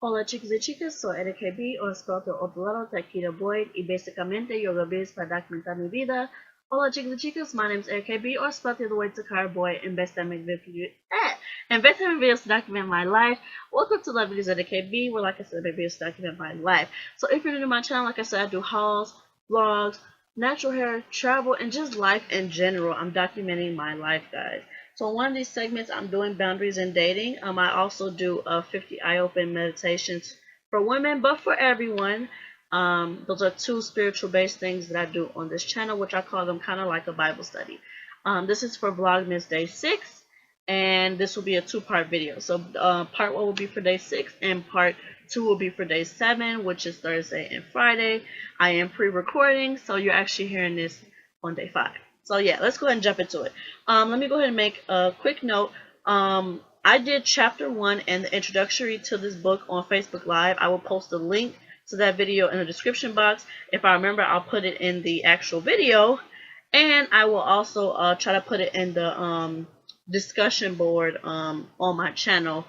Hola chicos y chicas, soy RKB o experto otro lado de aquí de Boyd y básicamente yo lo veo para documentar mi vida. Hola chicos y chicas, my name is RKB or experto the way to car boy and best in videos to document my life. Welcome to Love Videos at RKB where like I said, I make videos to document my life. So if you're new to my channel, like I said, I do hauls, vlogs, natural hair, travel, and just life in general. I'm documenting my life, guys. So in one of these segments, I'm doing boundaries in dating. I also do 50 eye-open meditations for women, but for everyone. Those are two spiritual-based things that I do on this channel, which I call them kind of like a Bible study. This is for Vlogmas Day 6, and this will be a two-part video. So part 1 will be for Day 6, and part 2 will be for Day 7, which is Thursday and Friday. I am pre-recording, so you're actually hearing this on Day 5. So yeah, let's go ahead and jump into it. Let me go ahead and make a quick note. I did chapter 1 and the introductory to this book on Facebook Live. I will post a link to that video in the description box. If I remember, I'll put it in the actual video. And I will also try to put it in the discussion board on my channel,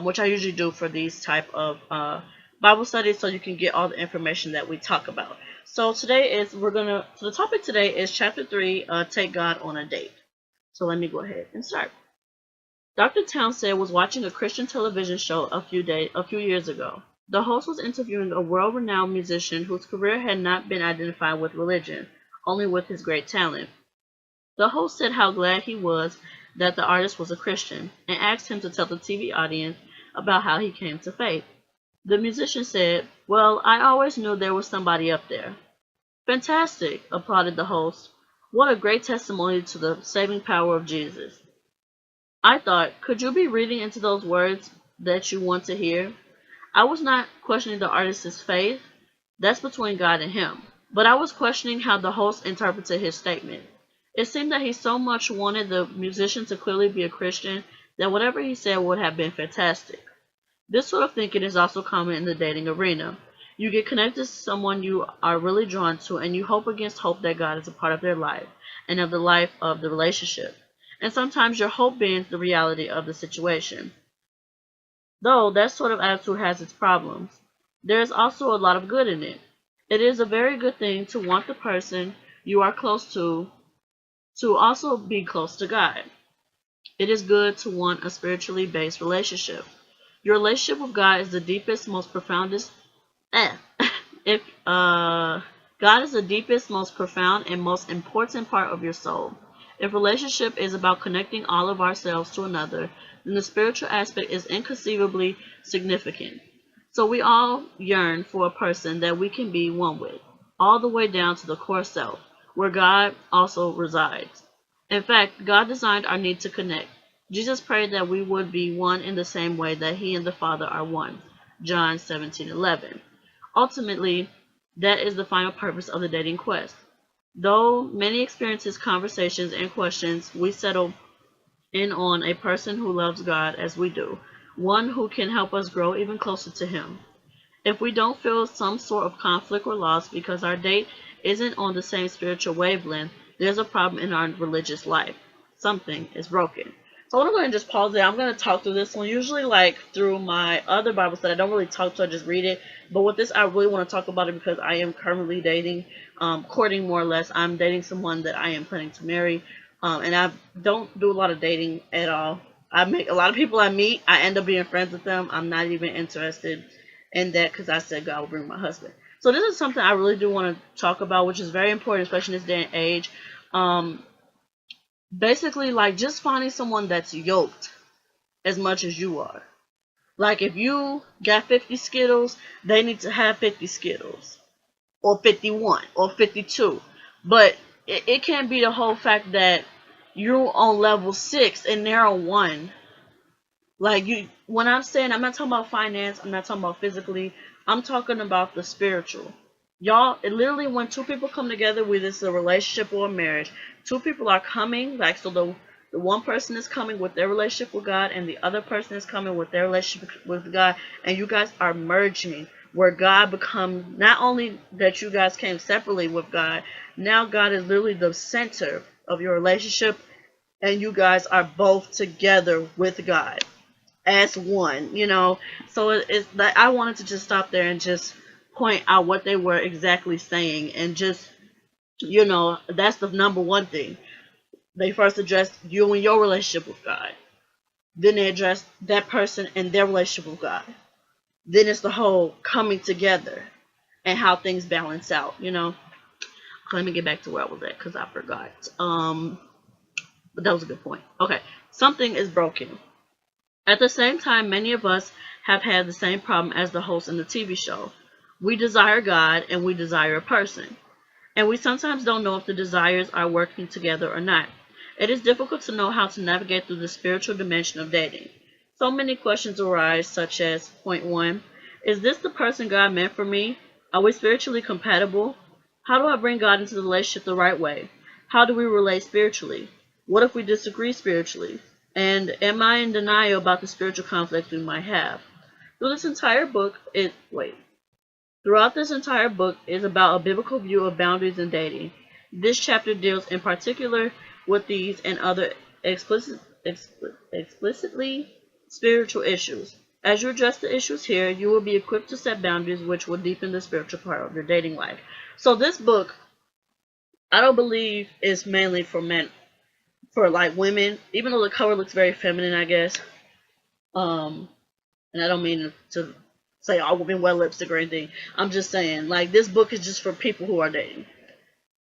which I usually do for these type of Bible studies, so you can get all the information that we talk about. So today is the topic today is chapter 3, Take God on a Date. So let me go ahead and start. Dr. Townsend was watching a Christian television show a few years ago. The host was interviewing a world-renowned musician whose career had not been identified with religion, only with his great talent. The host said how glad he was that the artist was a Christian, and asked him to tell the TV audience about how he came to faith. The musician said, "Well, I always knew there was somebody up there." "Fantastic," applauded the host. "What a great testimony to the saving power of Jesus." I thought, could you be reading into those words that you want to hear? I was not questioning the artist's faith. That's between God and him. But I was questioning how the host interpreted his statement. It seemed that he so much wanted the musician to clearly be a Christian that whatever he said would have been fantastic. This sort of thinking is also common in the dating arena. You get connected to someone you are really drawn to, and you hope against hope that God is a part of their life and of the life of the relationship. And sometimes your hope bends the reality of the situation. Though that sort of attitude has its problems, there is also a lot of good in it. It is a very good thing to want the person you are close to also be close to God. It is good to want a spiritually based relationship. Your relationship with God is the deepest, most profoundest. If God is the deepest, most profound, and most important part of your soul. If relationship is about connecting all of ourselves to another, then the spiritual aspect is inconceivably significant. So we all yearn for a person that we can be one with, all the way down to the core self, where God also resides. In fact, God designed our need to connect. Jesus prayed that we would be one in the same way that he and the Father are one. John 17:11. Ultimately, that is the final purpose of the dating quest. Though many experiences, conversations, and questions, we settle in on a person who loves God as we do, one who can help us grow even closer to him. If we don't feel some sort of conflict or loss because our date isn't on the same spiritual wavelength, there's a problem in our religious life. Something is broken. So I want to go ahead and just pause there. I'm going to talk through this one. Usually, like through my other Bible study, I don't really talk to it, I just read it. But with this, I really want to talk about it because I am currently dating, courting more or less. I'm dating someone that I am planning to marry. And I don't do a lot of dating at all. I make a lot of people I meet, I end up being friends with them. I'm not even interested in that because I said God will bring my husband. So this is something I really do want to talk about, which is very important, especially in this day and age. Basically, like just finding someone that's yoked as much as you are. Like if you got 50 Skittles, they need to have 50 Skittles, or 51, or 52. But it can't be the whole fact that you're on level 6 and they're on 1. Like when I'm saying, I'm not talking about finance, I'm not talking about physically, I'm talking about the spiritual. Y'all, it literally when two people come together, whether it's a relationship or a marriage, two people are coming, like so the one person is coming with their relationship with God and the other person is coming with their relationship with God, and you guys are merging where God becomes, not only that you guys came separately with God, now God is literally the center of your relationship and you guys are both together with God as one, you know. So it's that I wanted to just stop there and just point out what they were exactly saying, and just, you know, that's the number one thing. They first addressed you and your relationship with God. Then they addressed that person and their relationship with God. Then it's the whole coming together and how things balance out, you know. Let me get back to where I was at because I forgot. But that was a good point. Okay, something is broken. At the same time, many of us have had the same problem as the host in the TV show. We desire God and we desire a person. And we sometimes don't know if the desires are working together or not. It is difficult to know how to navigate through the spiritual dimension of dating. So many questions arise, such as, point 1, is this the person God meant for me? Are we spiritually compatible? How do I bring God into the relationship the right way? How do we relate spiritually? What if we disagree spiritually? And am I in denial about the spiritual conflict we might have? Through this entire book, Throughout this entire book is about a biblical view of boundaries in dating. This chapter deals in particular with these and other explicitly spiritual issues. As you address the issues here, you will be equipped to set boundaries which will deepen the spiritual part of your dating life. So this book, I don't believe, is mainly for men, for like women, even though the cover looks very feminine, I guess. And I don't mean to say all women wear lipstick or anything. I'm just saying, like, this book is just for people who are dating.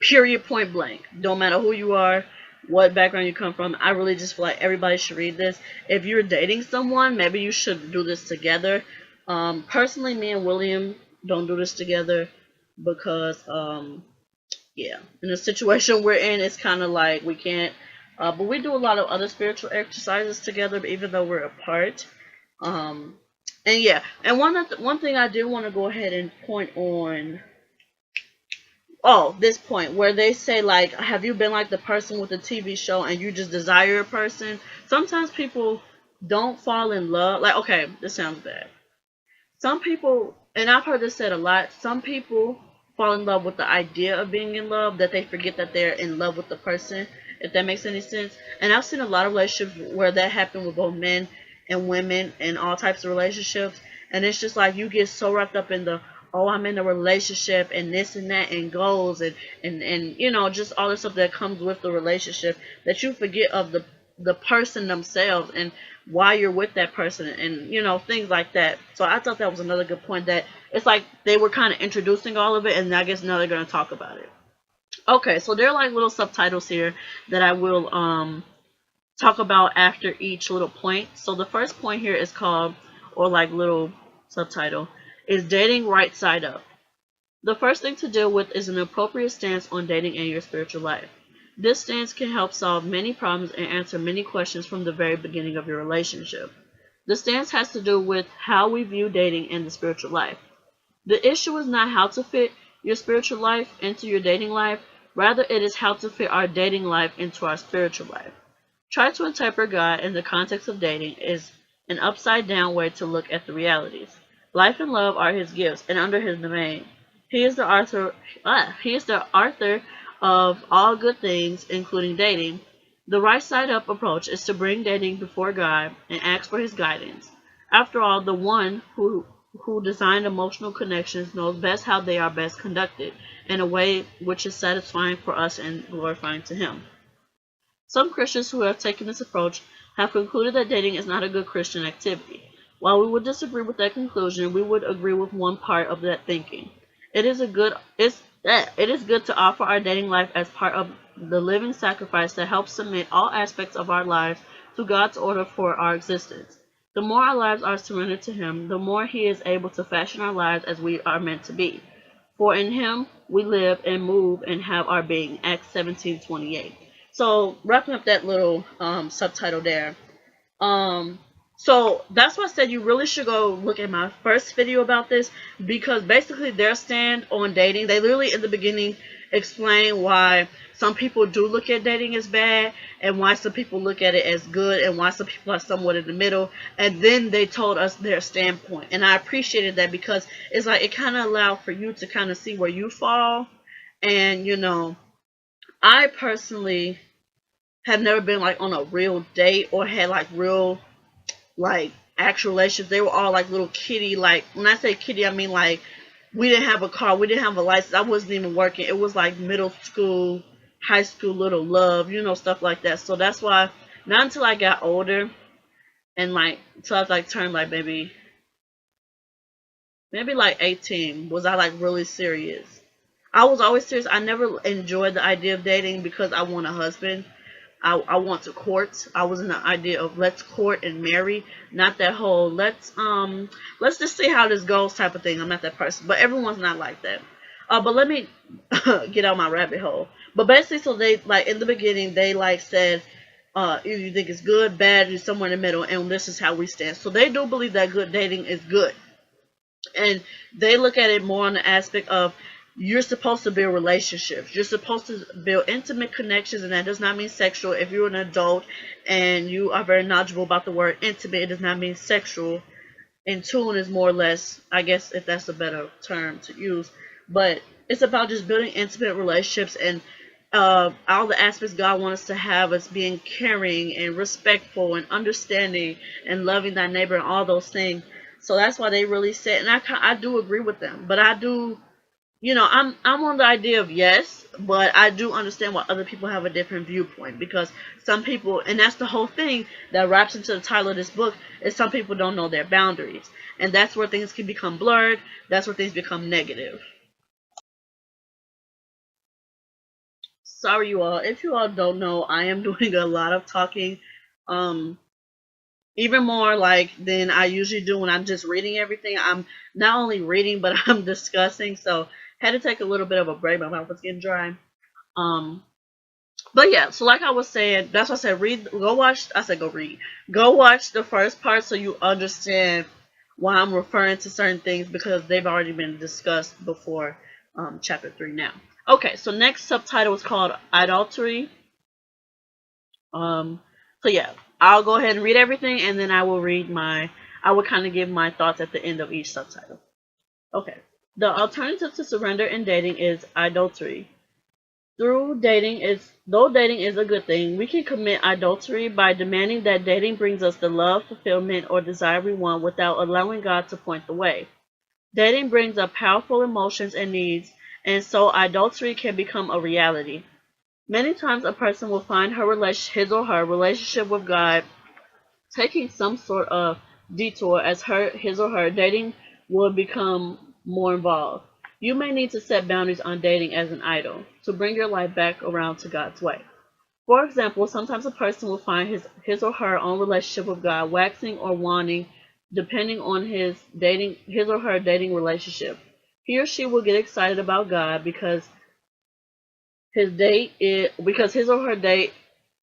Period, point blank. Don't matter who you are, what background you come from. I really just feel like everybody should read this. If you're dating someone, maybe you should do this together. Personally, me and William don't do this together because, yeah, in the situation we're in, it's kind of like we can't. But we do a lot of other spiritual exercises together, even though we're apart. And yeah, and one thing I did want to go ahead and point on. Oh, this point where they say, like, have you been like the person with the TV show and you just desire a person? Sometimes people don't fall in love. Like, okay, this sounds bad. Some people, and I've heard this said a lot, some people fall in love with the idea of being in love, that they forget that they're in love with the person, if that makes any sense. And I've seen a lot of relationships where that happened with both men and women and all types of relationships. And it's just like you get so wrapped up in the, oh, I'm in a relationship and this and that and goals and you know, just all the stuff that comes with the relationship, that you forget of the person themselves and why you're with that person and, you know, things like that. So I thought that was another good point, that it's like they were kind of introducing all of it, and I guess now they're going to talk about it. Okay, so there are like little subtitles here that I will talk about after each little point. So the first point here is called, or like little subtitle, is dating right side up. The first thing to deal with is an appropriate stance on dating and your spiritual life. This stance can help solve many problems and answer many questions from the very beginning of your relationship. The stance has to do with how we view dating and the spiritual life. The issue is not how to fit your spiritual life into your dating life, rather it is how to fit our dating life into our spiritual life. Try to interpret God in the context of dating is an upside down way to look at the realities. Life and love are his gifts, and under his domain. He is the author of all good things, including dating. The right side up approach is to bring dating before God and ask for his guidance. After all, the one who designed emotional connections knows best how they are best conducted in a way which is satisfying for us and glorifying to him. Some Christians who have taken this approach have concluded that dating is not a good Christian activity. While we would disagree with that conclusion, we would agree with one part of that thinking. It is good to offer our dating life as part of the living sacrifice that helps submit all aspects of our lives to God's order for our existence. The more our lives are surrendered to him, the more he is able to fashion our lives as we are meant to be. For in him we live and move and have our being. Acts 17:28. So wrapping up that little subtitle there. So that's why I said you really should go look at my first video about this, because basically their stand on dating, they literally in the beginning explain why some people do look at dating as bad and why some people look at it as good and why some people are somewhat in the middle, and then they told us their standpoint, and I appreciated that because it's like it kind of allowed for you to kind of see where you fall. And you know, I personally have never been like on a real date or had like real like actual relationships. They were all like little kiddie, like when I say kiddie, I mean like we didn't have a car, we didn't have a license, I wasn't even working. It was like middle school, high school little love, you know, stuff like that. So that's why not until I got older and like until I was like turned like maybe like 18 was I like really serious. I was always serious. I never enjoyed the idea of dating because I want a husband. I want to court. I was in the idea of let's court and marry, not that whole let's just see how this goes type of thing. I'm not that person, but everyone's not like that. But let me get out my rabbit hole. But basically, so they like in the beginning they like said, if you think it's good, bad, you're somewhere in the middle, and this is how we stand. So they do believe that good dating is good, and they look at it more on the aspect of you're supposed to build relationships. You're supposed to build intimate connections, and that does not mean sexual. If you're an adult and you are very knowledgeable about the word intimate, it does not mean sexual. In tune is more or less, I guess, if that's a better term to use. But it's about just building intimate relationships, and all the aspects God wants us to have is being caring and respectful and understanding and loving thy neighbor and all those things. So that's why they really said, and I do agree with them, but I do. You know, I'm on the idea of yes, but I do understand why other people have a different viewpoint, because some people, and that's the whole thing that wraps into the title of this book, is some people don't know their boundaries, and that's where things can become blurred. That's where things become negative. Sorry, you all. If you all don't know, I am doing a lot of talking, um, even more like than I usually do when I'm just reading everything. I'm not only reading, but I'm discussing. So had to take a little bit of a break. My mouth was getting dry. Um, but yeah, so like I was saying, that's why I said read, go watch. I said go read, go watch the first part so you understand why I'm referring to certain things, because they've already been discussed before chapter 3 now. Okay, so next subtitle is called Idolatry. Um, so yeah, I'll go ahead and read everything, and then I will kind of give my thoughts at the end of each subtitle. Okay. The alternative to surrender in dating is idolatry. Though dating is a good thing, we can commit idolatry by demanding that dating brings us the love, fulfillment, or desire we want without allowing God to point the way. Dating brings up powerful emotions and needs, and so idolatry can become a reality. Many times a person will find his or her relationship with God taking some sort of detour as his or her dating will become more involved. You may need to set boundaries on dating as an idol to bring your life back around to God's way. For example, sometimes a person will find his or her own relationship with God waxing or waning depending on his or her dating relationship. He or she will get excited about God because his or her date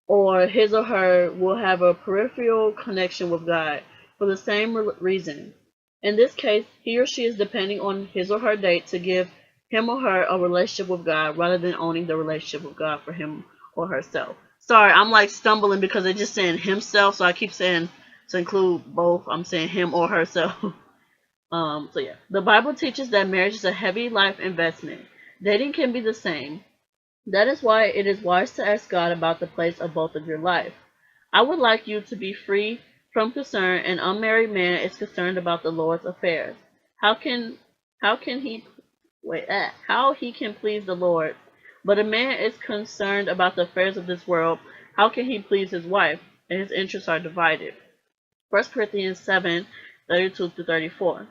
or his or her will have a peripheral connection with God for the same reason. In this case, he or she is depending on his or her date to give him or her a relationship with God rather than owning the relationship with God for him or herself. Sorry, I'm like stumbling because they're just saying himself, so I keep saying to include both. I'm saying him or herself. So yeah, the Bible teaches that marriage is a heavy life investment. Dating can be the same. That is why it is wise to ask God about the place of both of your life. I would like you to be free from concern. An unmarried man is concerned about the Lord's affairs. How can he how he can please the Lord? But a man is concerned about the affairs of this world. How can he please his wife? And his interests are divided. 1 Corinthians 7:32-34.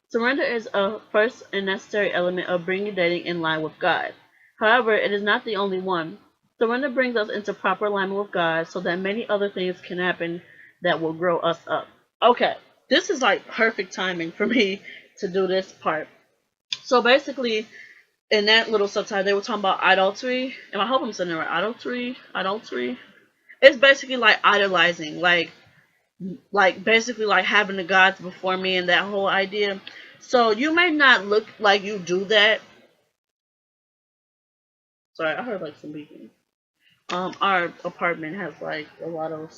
Surrender is a first and necessary element of bringing dating in line with God. However, it is not the only one. Surrender brings us into proper alignment with God so that many other things can happen that will grow us up. Okay, this is like perfect timing for me to do this part. So basically, in that little subtitle, they were talking about idolatry, and I hope I'm saying it right. Idolatry. It's basically like idolizing, like basically like having the gods before me and that whole idea. So you may not look like you do that. Sorry, I heard like some beeping. Our apartment has like a lot of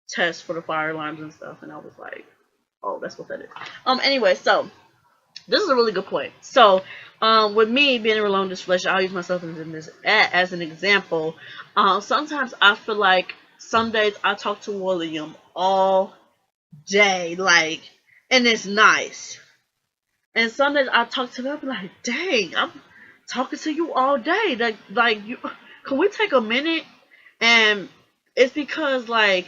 tests for the fire alarms and stuff, and I was like, oh, that's what that is. Anyway, so this is a really good point. So, with me being in a long distance relationship, I'll use myself as an example. Sometimes I feel like some days I talk to William all day, like, and it's nice. And some days I talk to them, I'm like, dang, I'm talking to you all day. Like you, can we take a minute? And it's because like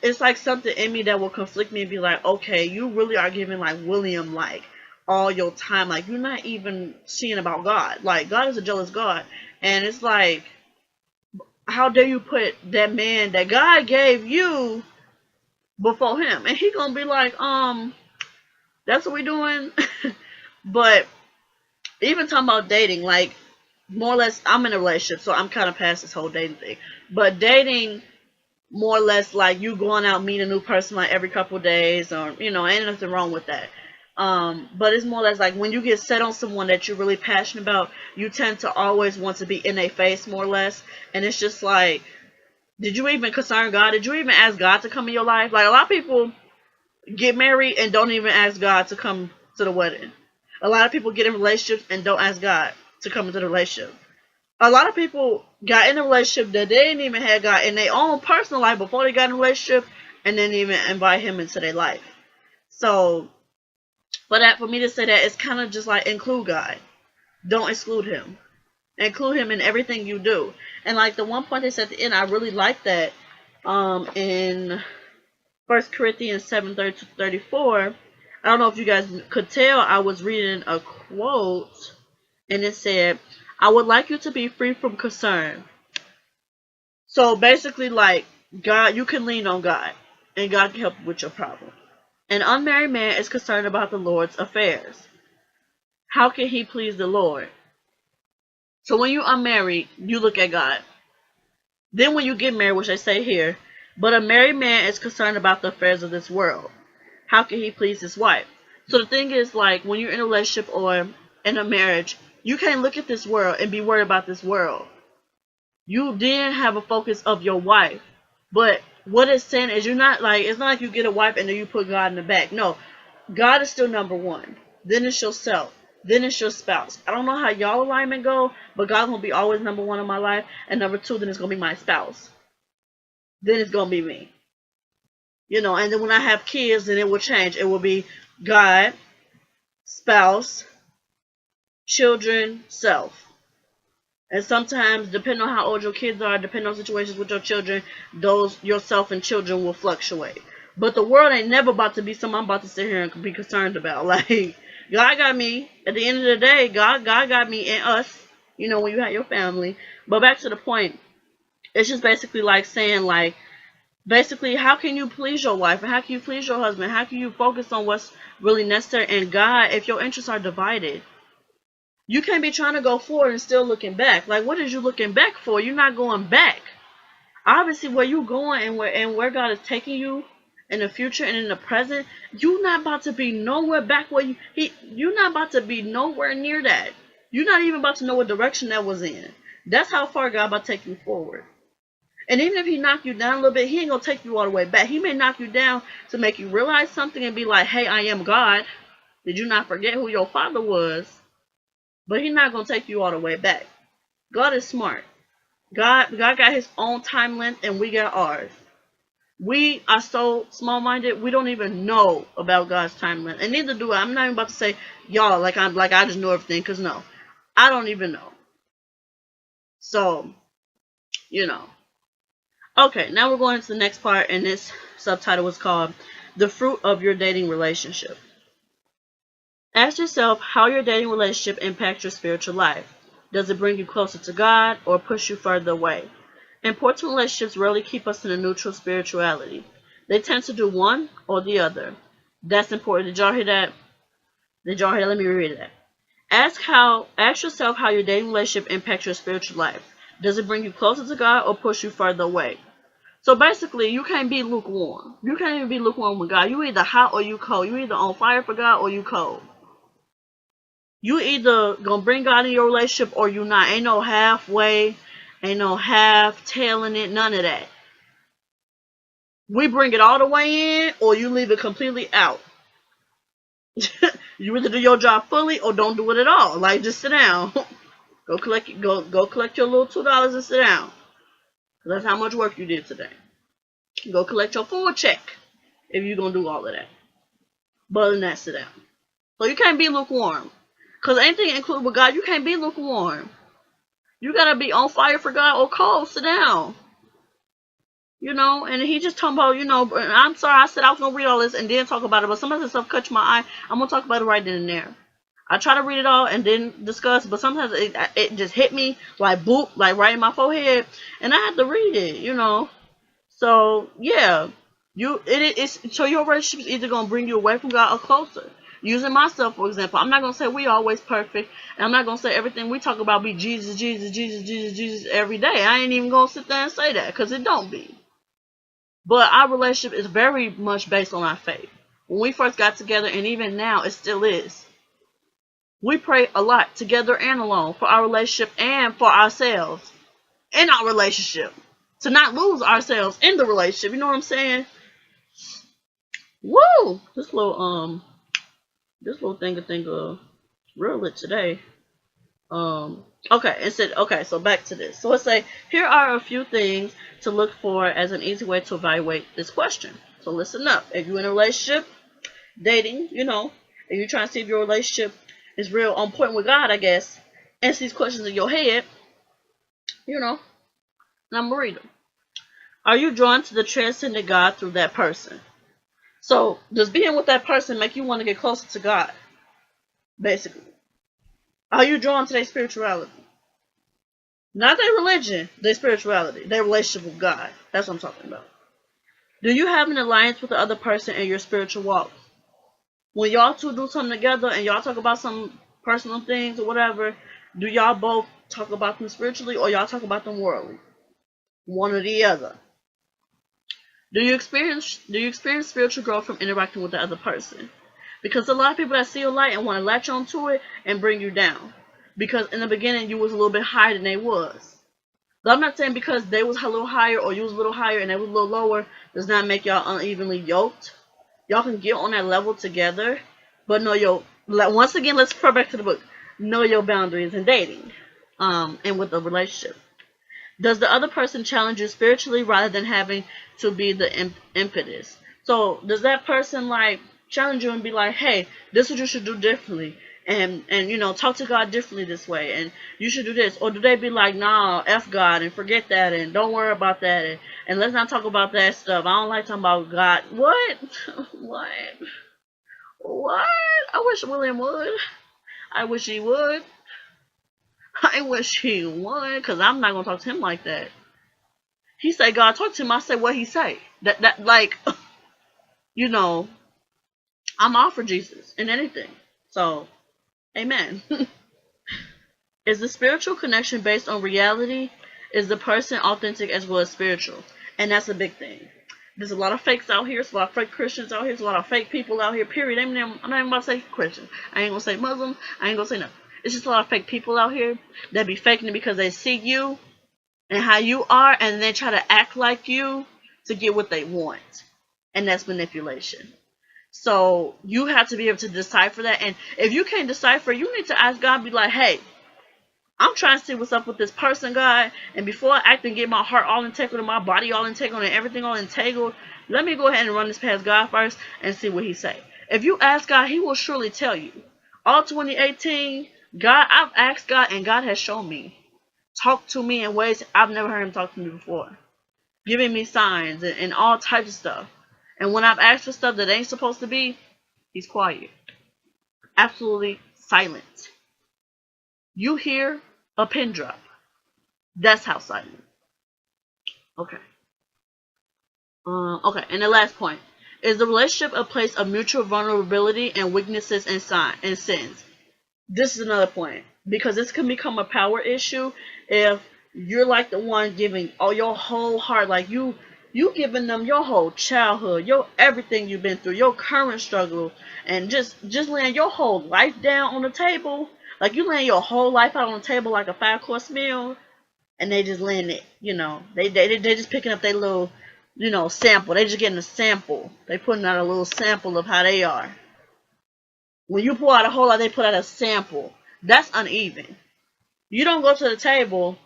it's like something in me that will conflict me and be like, okay, you really are giving like William like all your time, like you're not even seeing about God. Like God is a jealous God, and it's like, how dare you put that man that God gave you before him? And he gonna be like, that's what we doing. But even talking about dating, like more or less, I'm in a relationship, so I'm kind of past this whole dating thing. But dating, more or less, like you going out meet a new person like every couple of days, or ain't nothing wrong with that. But it's more or less like when you get set on someone that you're really passionate about, you tend to always want to be in their face, more or less. And it's just like, did you even concern God? Did you even ask God to come in your life? Like a lot of people get married and don't even ask God to come to the wedding. A lot of people get in relationships and don't ask God to come into the relationship. A lot of people got in a relationship that they didn't even have God in their own personal life before they got in a relationship, and didn't even invite him into their life. So for me to say that, it's kind of just like include God. Don't exclude him. Include him in everything you do. And like the one point they said at the end, I really like that. In 1 Corinthians 7:34, I don't know if you guys could tell, I was reading a quote, and it said, I would like you to be free from concern. So basically, like, God, you can lean on God, and God can help you with your problem. An unmarried man is concerned about the Lord's affairs. How can he please the Lord? So when you're unmarried, you look at God. Then when you get married, which they say here, but a married man is concerned about the affairs of this world. How can he please his wife? So the thing is, like, when you're in a relationship or in a marriage, you can't look at this world and be worried about this world. You then have a focus of your wife. But what it's saying is, you're not like, it's not like you get a wife and then you put God in the back. No, God is still number one. Then it's yourself. Then it's your spouse. I don't know how y'all alignment go, but God's gonna be always number one in my life, and number two, then it's gonna be my spouse. Then it's gonna be me. And then when I have kids, then it will change. It will be God, spouse, children, self. And sometimes, depending on how old your kids are, depending on situations with your children, those yourself and children will fluctuate. But the world ain't never about to be something I'm about to sit here and be concerned about. Like, God got me. At the end of the day, God got me and us, when you have your family. But back to the point, it's just basically like saying, like, basically, how can you please your wife? And how can you please your husband? How can you focus on what's really necessary? And God, if your interests are divided, you can't be trying to go forward and still looking back. Like, what is you looking back for? You're not going back. Obviously, where you going and where God is taking you in the future and in the present, you're not about to be nowhere back where you're not about to be nowhere near that. You're not even about to know what direction that was in. That's how far God about to take you forward. And even if he knock you down a little bit, he ain't gonna take you all the way back. He may knock you down to make you realize something and be like, hey, I am God. Did you not forget who your father was? But he's not going to take you all the way back. God is smart. God got his own time length, and we got ours. We are so small-minded, we don't even know about God's time length. And neither do I. I'm not even about to say, y'all, like I just know everything, because no. I don't even know. So, Okay, now we're going into the next part, and this subtitle was called, The Fruit of Your Dating Relationship. Ask yourself how your dating relationship impacts your spiritual life. Does it bring you closer to God or push you further away? Important relationships rarely keep us in a neutral spirituality. They tend to do one or the other. That's important. Did y'all hear that? Did y'all hear that? Let me reread that. Ask yourself how your dating relationship impacts your spiritual life. Does it bring you closer to God or push you further away? So basically, you can't be lukewarm. You can't even be lukewarm with God. You either hot or you cold. You either on fire for God or you cold. You either gonna bring God in your relationship or you not. Ain't no halfway, ain't no half tailing it, none of that. We bring it all the way in, or you leave it completely out. You either do your job fully or don't do it at all. Like, just sit down. Go collect your little $2 and sit down. That's how much work you did today. Go collect your full check if you're going to do all of that. But other than that, sit down. So you can't be lukewarm. Because anything included with God, you can't be lukewarm. You got to be on fire for God or cold. Sit down. You know, and he just talking about, you know, I'm sorry, I said I was going to read all this and then talk about it, but some of the stuff catch my eye. I'm going to talk about it right then and there. I try to read it all and then discuss, but sometimes it just hit me like boop, like right in my forehead, and I have to read it, you know. So, yeah, so your relationship is either going to bring you away from God or closer. Using myself, for example, I'm not going to say we always perfect, and I'm not going to say everything we talk about be Jesus, Jesus, Jesus, Jesus, Jesus every day. I ain't even going to sit there and say that, because it don't be. But our relationship is very much based on our faith. When we first got together, and even now, it still is. We pray a lot, together and alone, for our relationship and for ourselves in our relationship. To not lose ourselves in the relationship. You know what I'm saying? Woo! This little thing real lit today. Okay, so back to this. So let's say, here are a few things to look for as an easy way to evaluate this question. So listen up. If you're in a relationship, dating, you know, and you're trying to see if your relationship is real on point with God, I guess, answer these questions in your head, you know, and I'm going to read them. Are you drawn to the transcendent God through that person? So, does being with that person make you want to get closer to God? Basically. Are you drawn to their spirituality? Not their religion, their spirituality, their relationship with God. That's what I'm talking about. Do you have an alliance with the other person in your spiritual walk? When y'all two do something together and y'all talk about some personal things or whatever, do y'all both talk about them spiritually or y'all talk about them worldly? One or the other. Do you experience spiritual growth from interacting with the other person? Because a lot of people that see a light and want to latch onto it and bring you down. Because in the beginning you was a little bit higher than they was. But I'm not saying because they was a little higher or you was a little higher and they was a little lower does not make y'all unevenly yoked. Y'all can get on that level together, but know your, once again, let's refer back to the book. Know your boundaries in dating, and with a relationship. Does the other person challenge you spiritually rather than having to be the impetus? So does that person like challenge you and be like, hey, this is what you should do differently, and you know, talk to God differently this way, and you should do this? Or do they be like, nah, F God and forget that and don't worry about that, and let's not talk about that stuff. I don't like talking about God. What? What? I wish William would. I wish he would. I wish he would, because I'm not going to talk to him like that. He say, God, talk to him. I say what he say. That like, you know, I'm all for Jesus in anything. So, amen. Is the spiritual connection based on reality? Is the person authentic as well as spiritual? And that's a big thing. There's a lot of fakes out here. There's a lot of fake Christians out here. There's a lot of fake people out here, period. I'm not even about to say Christian. I ain't going to say Muslim. I ain't going to say nothing. It's just a lot of fake people out here that be faking it because they see you and how you are, and they try to act like you to get what they want. And that's manipulation. So you have to be able to decipher that. And if you can't decipher, you need to ask God, be like, hey, I'm trying to see what's up with this person, God. And before I act and get my heart all entangled and my body all entangled and everything all entangled, let me go ahead and run this past God first and see what he say. If you ask God, he will surely tell you. All 2018, God, I've asked God and God has shown me. Talk to me in ways I've never heard him talk to me before. Giving me signs and all types of stuff. And when I've asked for stuff that ain't supposed to be, he's quiet. Absolutely silent. You hear a pin drop. That's how silent. Okay. Okay, and the last point. Is the relationship a place of mutual vulnerability and weaknesses and sins? This is another point. Because this can become a power issue if you're like the one giving all your whole heart, like you giving them your whole childhood, your everything you've been through, your current struggle, and just laying your whole life down on the table. Like you laying your whole life out on the table like a 5-course meal, and they just laying it, you know, they just picking up their little, you know, sample. They just getting a sample. They putting out a little sample of how they are. When you pour out a whole lot, they put out a sample. That's uneven. You don't go to the table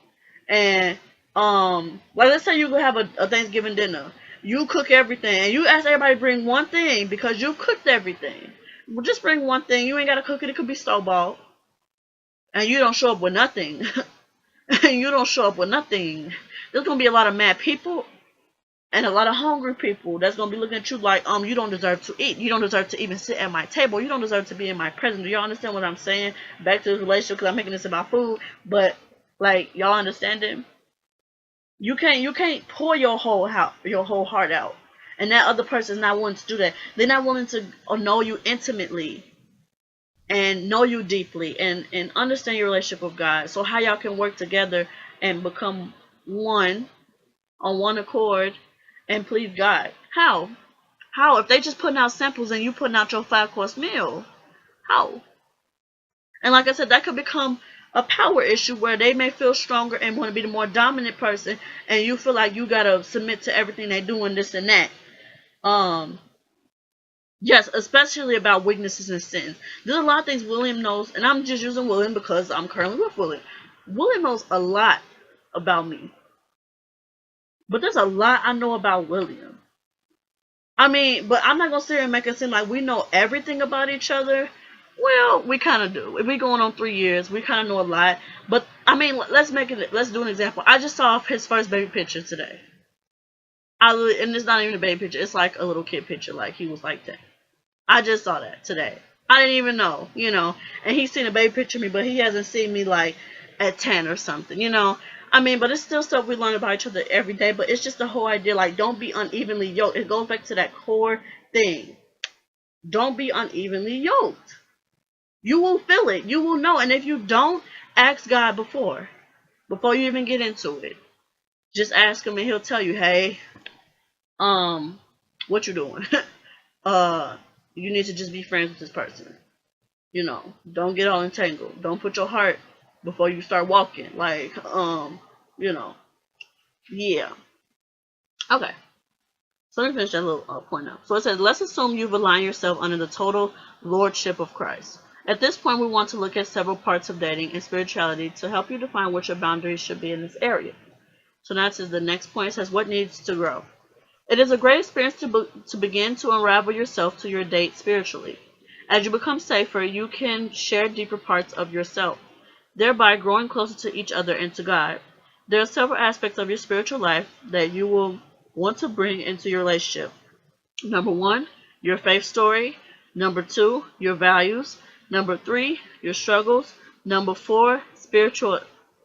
and, like let's say you go have a Thanksgiving dinner. you cook everything, and you ask everybody to bring one thing because you cooked everything. Well, just bring one thing. You ain't gotta cook it. It could be store-bought. And you don't show up with nothing. And you don't show up with nothing. There's gonna be a lot of mad people and a lot of hungry people that's gonna be looking at you like, you don't deserve to eat. You don't deserve to even sit at my table. You don't deserve to be in my presence. Do y'all understand what I'm saying? Back to this relationship, because I'm making this about food, but like, y'all understand it? You can't pour your whole heart out, and that other person's not willing to do that. They're not willing to know you intimately and know you deeply and understand your relationship with God. So how y'all can work together and become one on one accord and please God. How? How? If they just putting out samples and you putting out your 5-course meal. How? And like I said, that could become a power issue where they may feel stronger and want to be the more dominant person, and you feel like you gotta submit to everything they do and this and that. Yes, especially about weaknesses and sins. There's a lot of things William knows, and I'm just using William because I'm currently with William. William knows a lot about me. But there's a lot I know about William. I mean, but I'm not going to sit here and make it seem like we know everything about each other. Well, we kind of do. If we're going on 3 years, we kind of know a lot. But, I mean, let's do an example. I just saw his first baby picture today. And it's not even a baby picture. It's like a little kid picture. Like, he was like that. I just saw that today. I didn't even know, And he's seen a baby picture of me, but he hasn't seen me, like, at 10 or something, I mean, but it's still stuff we learn about each other every day. But it's just the whole idea, like, don't be unevenly yoked. It goes back to that core thing. Don't be unevenly yoked. You will feel it. You will know. And if you don't, ask God before you even get into it. Just ask him and he'll tell you, hey, what you doing? You need to just be friends with this person. Don't get all entangled. Don't put your heart before you start walking. Like, yeah. Okay. So let me finish that little point up. So it says, let's assume you've aligned yourself under the total lordship of Christ. At this point, we want to look at several parts of dating and spirituality to help you define what your boundaries should be in this area. So now it says the next point says, what needs to grow? It is a great experience to begin to unravel yourself to your date spiritually. As you become safer, you can share deeper parts of yourself, thereby growing closer to each other and to God. There are several aspects of your spiritual life that you will want to bring into your relationship. Number 1, your faith story. Number 2, your values. Number 3, your struggles. Number 4, spiritual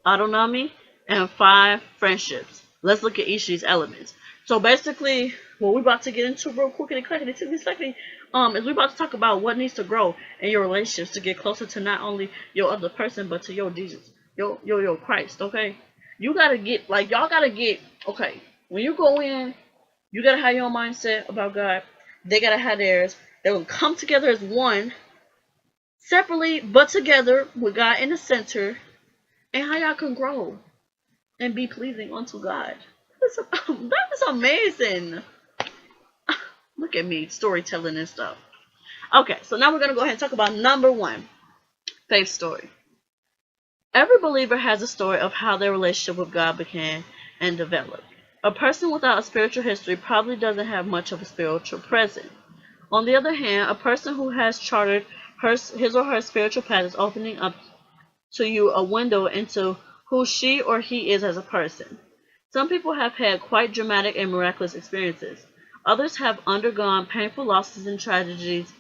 autonomy. And 5, friendships. Let's look at each of these elements. So basically, what we're about to get into real quickly, is we're about to talk about what needs to grow in your relationships to get closer to not only your other person, but to your Jesus, your Christ, okay? You gotta get, y'all gotta get, okay, when you go in, you gotta have your own mindset about God. They gotta have theirs. They're gonna come together as one, separately, but together, with God in the center, and how y'all can grow and be pleasing unto God. That is amazing. Look at me, storytelling and stuff. Okay, so now we're going to go ahead and talk about number 1, faith story. Every believer has a story of how their relationship with God began and developed. A person without a spiritual history probably doesn't have much of a spiritual present. On the other hand, a person who has charted his or her spiritual path is opening up to you a window into who she or he is as a person. Some people have had quite dramatic and miraculous experiences. Others have undergone painful losses and tragedies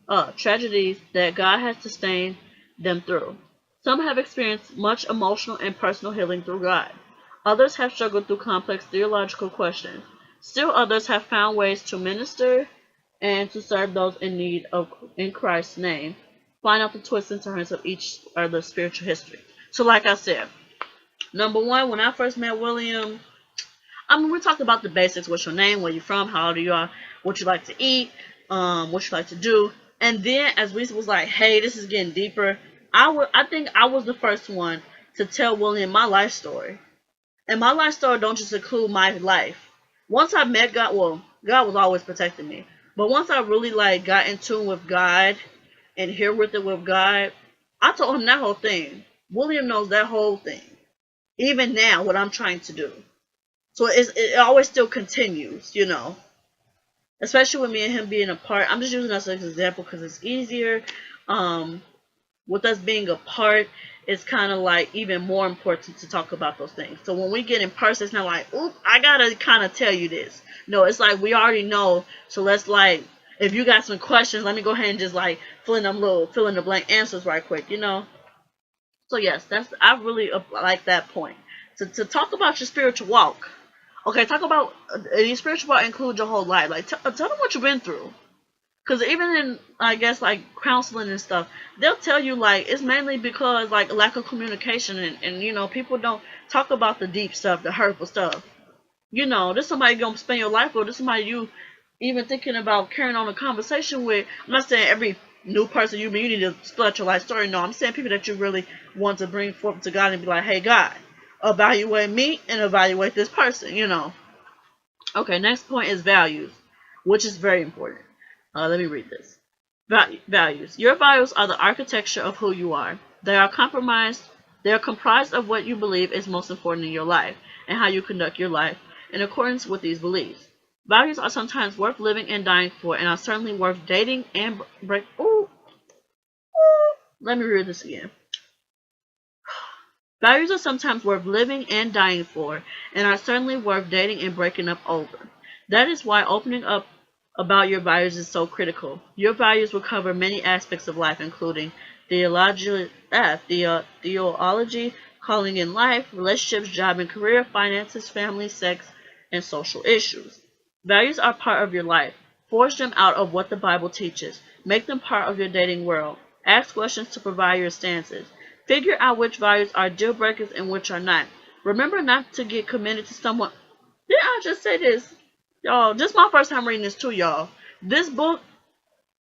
that God has sustained them through. Some have experienced much emotional and personal healing through God. Others have struggled through complex theological questions. Still others have found ways to minister and to serve those in need in Christ's name. Find out the twists and turns of each other's spiritual history. So like I said, number 1, when I first met William, we talked about the basics. What's your name? Where you from? How old you are? What you like to eat? What you like to do? And then as we was like, hey, this is getting deeper, I think I was the first one to tell William my life story. And my life story don't just include my life. Once I met God, well, God was always protecting me. But once I really got in tune with God and here with it with God, I told him that whole thing. William knows that whole thing. Even now, what I'm trying to do. So it always still continues, you know. Especially with me and him being apart. I'm just using that as an example because it's easier. With us being apart, it's kind of like even more important to talk about those things. So when we get in person, it's not like, oop, I gotta kind of tell you this. No, it's like we already know. So let's like, if you got some questions, let me go ahead and just like fill in the blank answers right quick, you know. So yes, I really like that point. To talk about your spiritual walk. Okay, talk about your spiritual walk includes your whole life. Like tell them what you've been through. Because even in, I guess, like, counseling and stuff, they'll tell you, like, it's mainly because, like, lack of communication and you know, people don't talk about the deep stuff, the hurtful stuff. You know, there's somebody you're going to spend your life with. There's somebody you even thinking about carrying on a conversation with. I'm not saying every new person you meet, you need to spell out your life story. No, I'm saying people that you really want to bring forth to God and be like, hey, God, evaluate me and evaluate this person, you know. Okay, next point is values, which is very important. Let me read this. Values. Your values are the architecture of who you are. They are comprised of what you believe is most important in your life and how you conduct your life in accordance with these beliefs. Values are sometimes worth living and dying for, and are certainly worth dating and let me read this again. Values are sometimes worth living and dying for, and are certainly worth dating and breaking up over. That is why opening up about your values is so critical. Your values will cover many aspects of life, including theology, calling in life, relationships, job and career, finances, family, sex, and social issues. Values are part of your life. Forge them out of what the Bible teaches. Make them part of your dating world. Ask questions to provide your stances. Figure out which values are deal breakers and which are not. Remember not to get committed to someone. Did I just say this? Y'all, this is my first time reading this too, y'all. This book,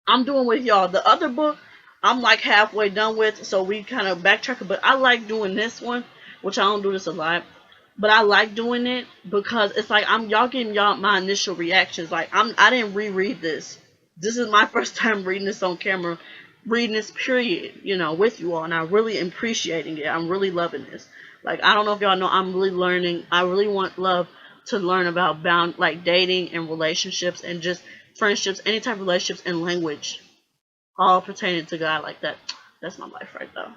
I'm doing with y'all. The other book, I'm like halfway done with, so we kind of backtrack. But I like doing this one, which I don't do this a lot. But I like doing it because it's like y'all getting y'all my initial reactions. Like I didn't reread this. This is my first time reading this on camera, reading this period, you know, with you all, and I'm really appreciating it. I'm really loving this. Like I don't know if y'all know, I'm really learning. I really love to learn about like dating and relationships and just friendships, any type of relationships and language, all pertaining to God like that. That's my life right there.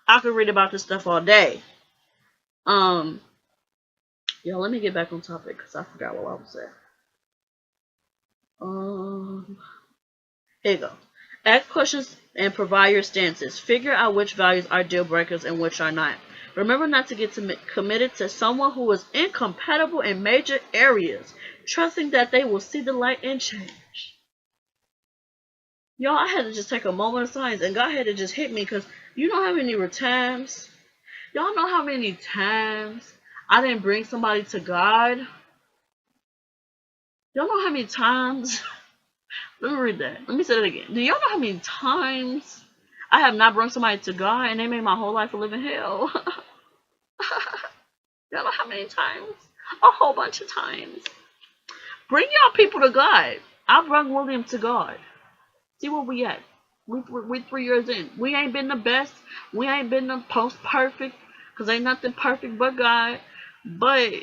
I could read about this stuff all day. Yo, let me get back on topic because I forgot what I was saying. Here you go. Ask questions and provide your stances. Figure out which values are deal breakers and which are not. Remember not to get committed to someone who is incompatible in major areas, trusting that they will see the light and change. Y'all, I had to just take a moment of silence, and God had to just hit me because you know how many times, y'all know how many times I didn't bring somebody to God? Y'all know how many times? Let me read that. Let me say that again. Do y'all know how many times I have not brought somebody to God and they made my whole life a living hell? Y'all know how many times? A whole bunch of times. Bring y'all people to God. I brought William to God. See where we at. We 3 years in. We ain't been the best. We ain't been the post perfect. Because ain't nothing perfect but God. But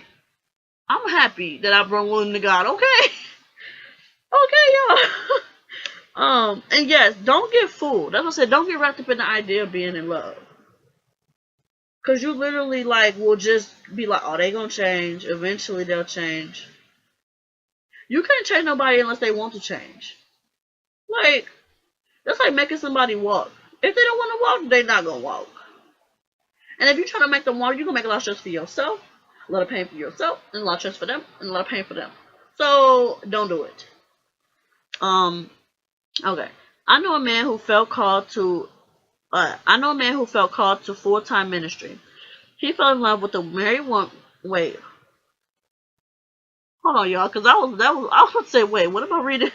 I'm happy that I brought William to God. Okay? Okay, y'all. And yes, don't get fooled. That's what I said. Don't get wrapped up in the idea of being in love. Because you literally, like, will just be like, oh, they gonna change. Eventually, they'll change. You can't change nobody unless they want to change. Like, that's like making somebody walk. If they don't want to walk, they're not gonna walk. And if you're trying to make them walk, you're gonna make a lot of stress for yourself, a lot of pain for yourself, and a lot of stress for them, and a lot of pain for them. So, don't do it. Okay. I know a man who felt called to full-time ministry. He fell in love with a married woman. Wait. Hold on, y'all, because I was going to say, wait, what am I reading?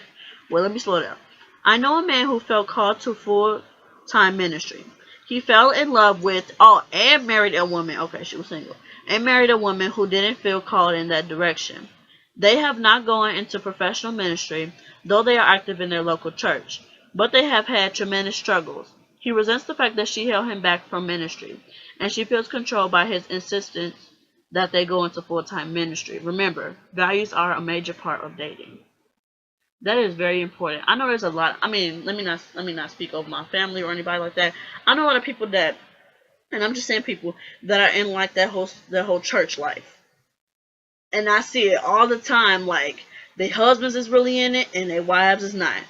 Well, let me slow down. I know a man who felt called to full-time ministry. He fell in love with, and married a woman. Okay, she was single. And married a woman who didn't feel called in that direction. They have not gone into professional ministry, though they are active in their local church. But they have had tremendous struggles. He resents the fact that she held him back from ministry, and she feels controlled by his insistence that they go into full-time ministry. Remember, values are a major part of dating. That is very important. I know there's a lot. I mean, let me not speak over my family or anybody like that. I know a lot of people that, and I'm just saying people that are in like that whole church life, and I see it all the time. Like the husbands is really in it and their wives is not,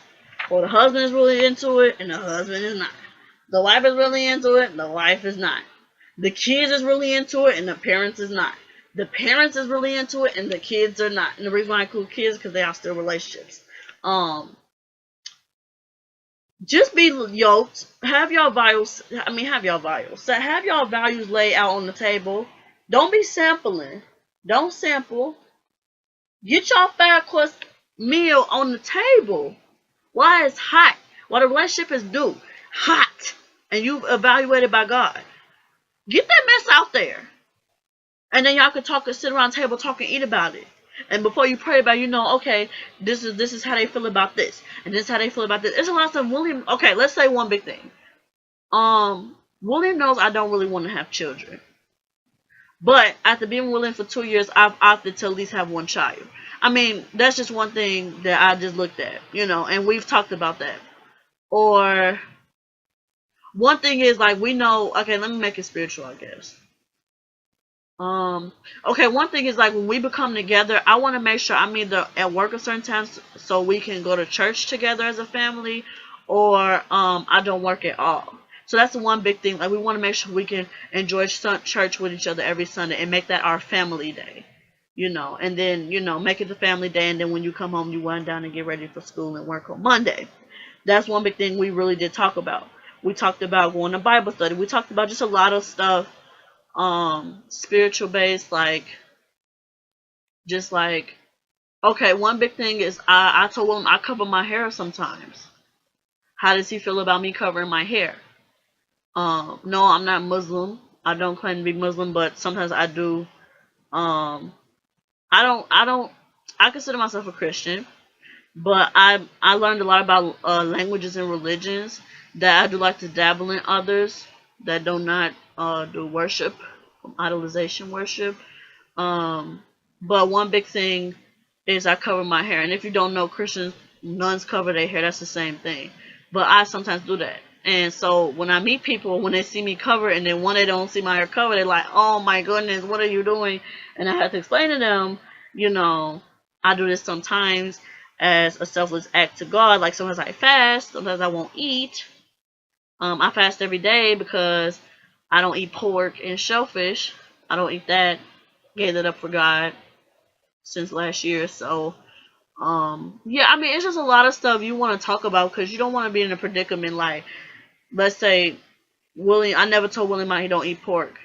or the husband is really into it and the husband is not. The wife is really into it and the wife is not. The kids is really into it and the parents is not. The parents is really into it and the kids are not. And the reason why I include kids is because they are still relationships. Just be yoked. Have y'all values. Have y'all values. So have y'all values laid out on the table. Don't be sampling. Don't sample. Get y'all 5-course meal on the table. Why it's hot. While the relationship is due. Hot. And you evaluated by God. Get that mess out there. And then y'all can talk and sit around the table, talk and eat about it. And before you pray about it, okay, this is how they feel about this. And this is how they feel about this. There's a lot of stuff. William, okay, let's say one big thing. William knows I don't really want to have children. But after being with William for 2 years, I've opted to at least have one child. That's just one thing that I just looked at, and we've talked about that. Or one thing is like we know, okay, let me make it spiritual, I guess. Okay, one thing is like when we become together, I want to make sure I'm either at work at certain times so we can go to church together as a family, or I don't work at all. So that's the one big thing. Like we want to make sure we can enjoy church with each other every Sunday and make that our family day, and then make it the family day, and then when you come home you wind down and get ready for school and work on Monday. That's one big thing we really did talk about. We talked about going to Bible study. We talked about just a lot of stuff. Spiritual based, okay, one big thing is I told him I cover my hair sometimes. How does he feel about me covering my hair? No, I'm not Muslim. I don't claim to be Muslim, but sometimes I do. I consider myself a Christian, but I learned a lot about languages and religions that I do like to dabble in others that do not do worship, idolization worship. But one big thing is I cover my hair. And if you don't know, Christians, nuns cover their hair. That's the same thing. But I sometimes do that. And so when I meet people, when they see me cover and then when they don't see my hair covered, they're like, oh my goodness, what are you doing? And I have to explain to them, I do this sometimes as a selfless act to God. Like sometimes I fast, sometimes I won't eat. I fast every day because I don't eat pork and shellfish. I don't eat that. Gave that up for God since last year. So, yeah, it's just a lot of stuff you want to talk about because you don't want to be in a predicament like, let's say, William. I never told William he don't eat pork,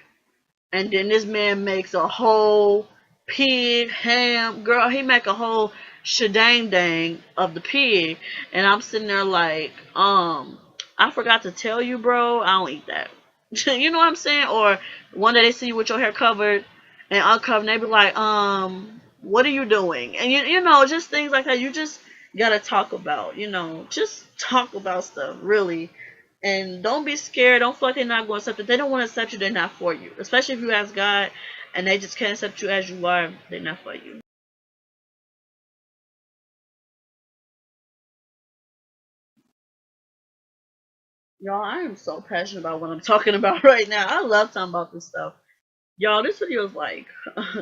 and then this man makes a whole pig, ham, girl. He make a whole shedang dang of the pig, and I'm sitting there like, I forgot to tell you, bro. I don't eat that. You know what I'm saying? Or one day they see you with your hair covered and uncovered, and they be like, what are you doing? And you just things like that. You just gotta talk about, just talk about stuff, really. And don't be scared. Don't feel like they're not going to accept it. They don't want to accept you, they're not for you. Especially if you ask God and they just can't accept you as you are, they're not for you. Y'all, I am so passionate about what I'm talking about right now. I love talking about this stuff. Y'all, this video is like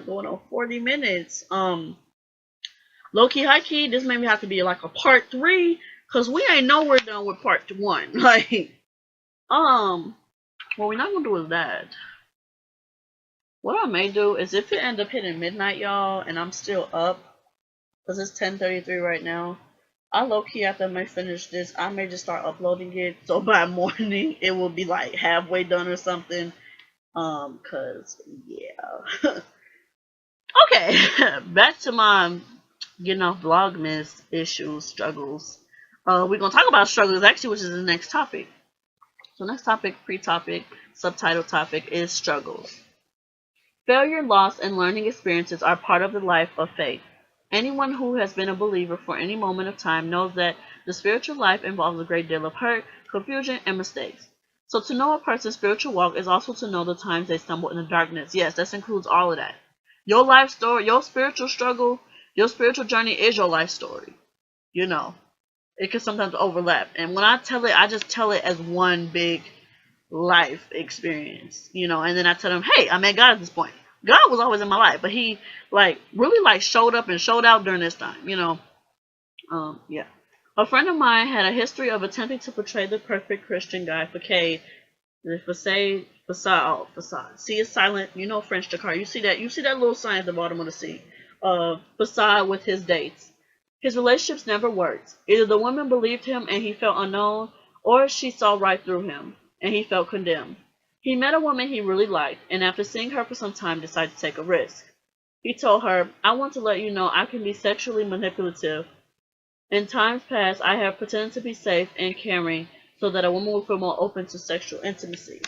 going on 40 minutes. Low key, high key, this made me have to be like a part 3 because we ain't nowhere done with part 1. Like, what we're not gonna do is that. What I may do is if it end up hitting midnight, y'all, and I'm still up, because it's 10:33 right now, I low key after I may finish this, I may just start uploading it. So by morning, it will be like halfway done or something. Cause yeah. Okay, back to my getting off Vlogmas issues, struggles. We're gonna talk about struggles actually, which is the next topic. So next topic, pre-topic, subtitle topic is struggles. Failure, loss, and learning experiences are part of the life of faith. Anyone who has been a believer for any moment of time knows that the spiritual life involves a great deal of hurt, confusion, and mistakes. So to know a person's spiritual walk is also to know the times they stumble in the darkness. Yes, this includes all of that. Your life story, your spiritual struggle, your spiritual journey is your life story. You know, it can sometimes overlap. And when I tell it, I just tell it as one big life experience. And then I tell them, hey, I met God at this point. God was always in my life, but he really showed up and showed out during this time, yeah. A friend of mine had a history of attempting to portray the perfect Christian guy, facade. C is silent, French Dakar. You see that little sign at the bottom of the C. Facade with his dates. His relationships never worked. Either the woman believed him and he felt unknown, or she saw right through him and he felt condemned. He met a woman he really liked, and after seeing her for some time, decided to take a risk. He told her, I want to let you know I can be sexually manipulative. In times past, I have pretended to be safe and caring so that a woman will feel more open to sexual intimacy.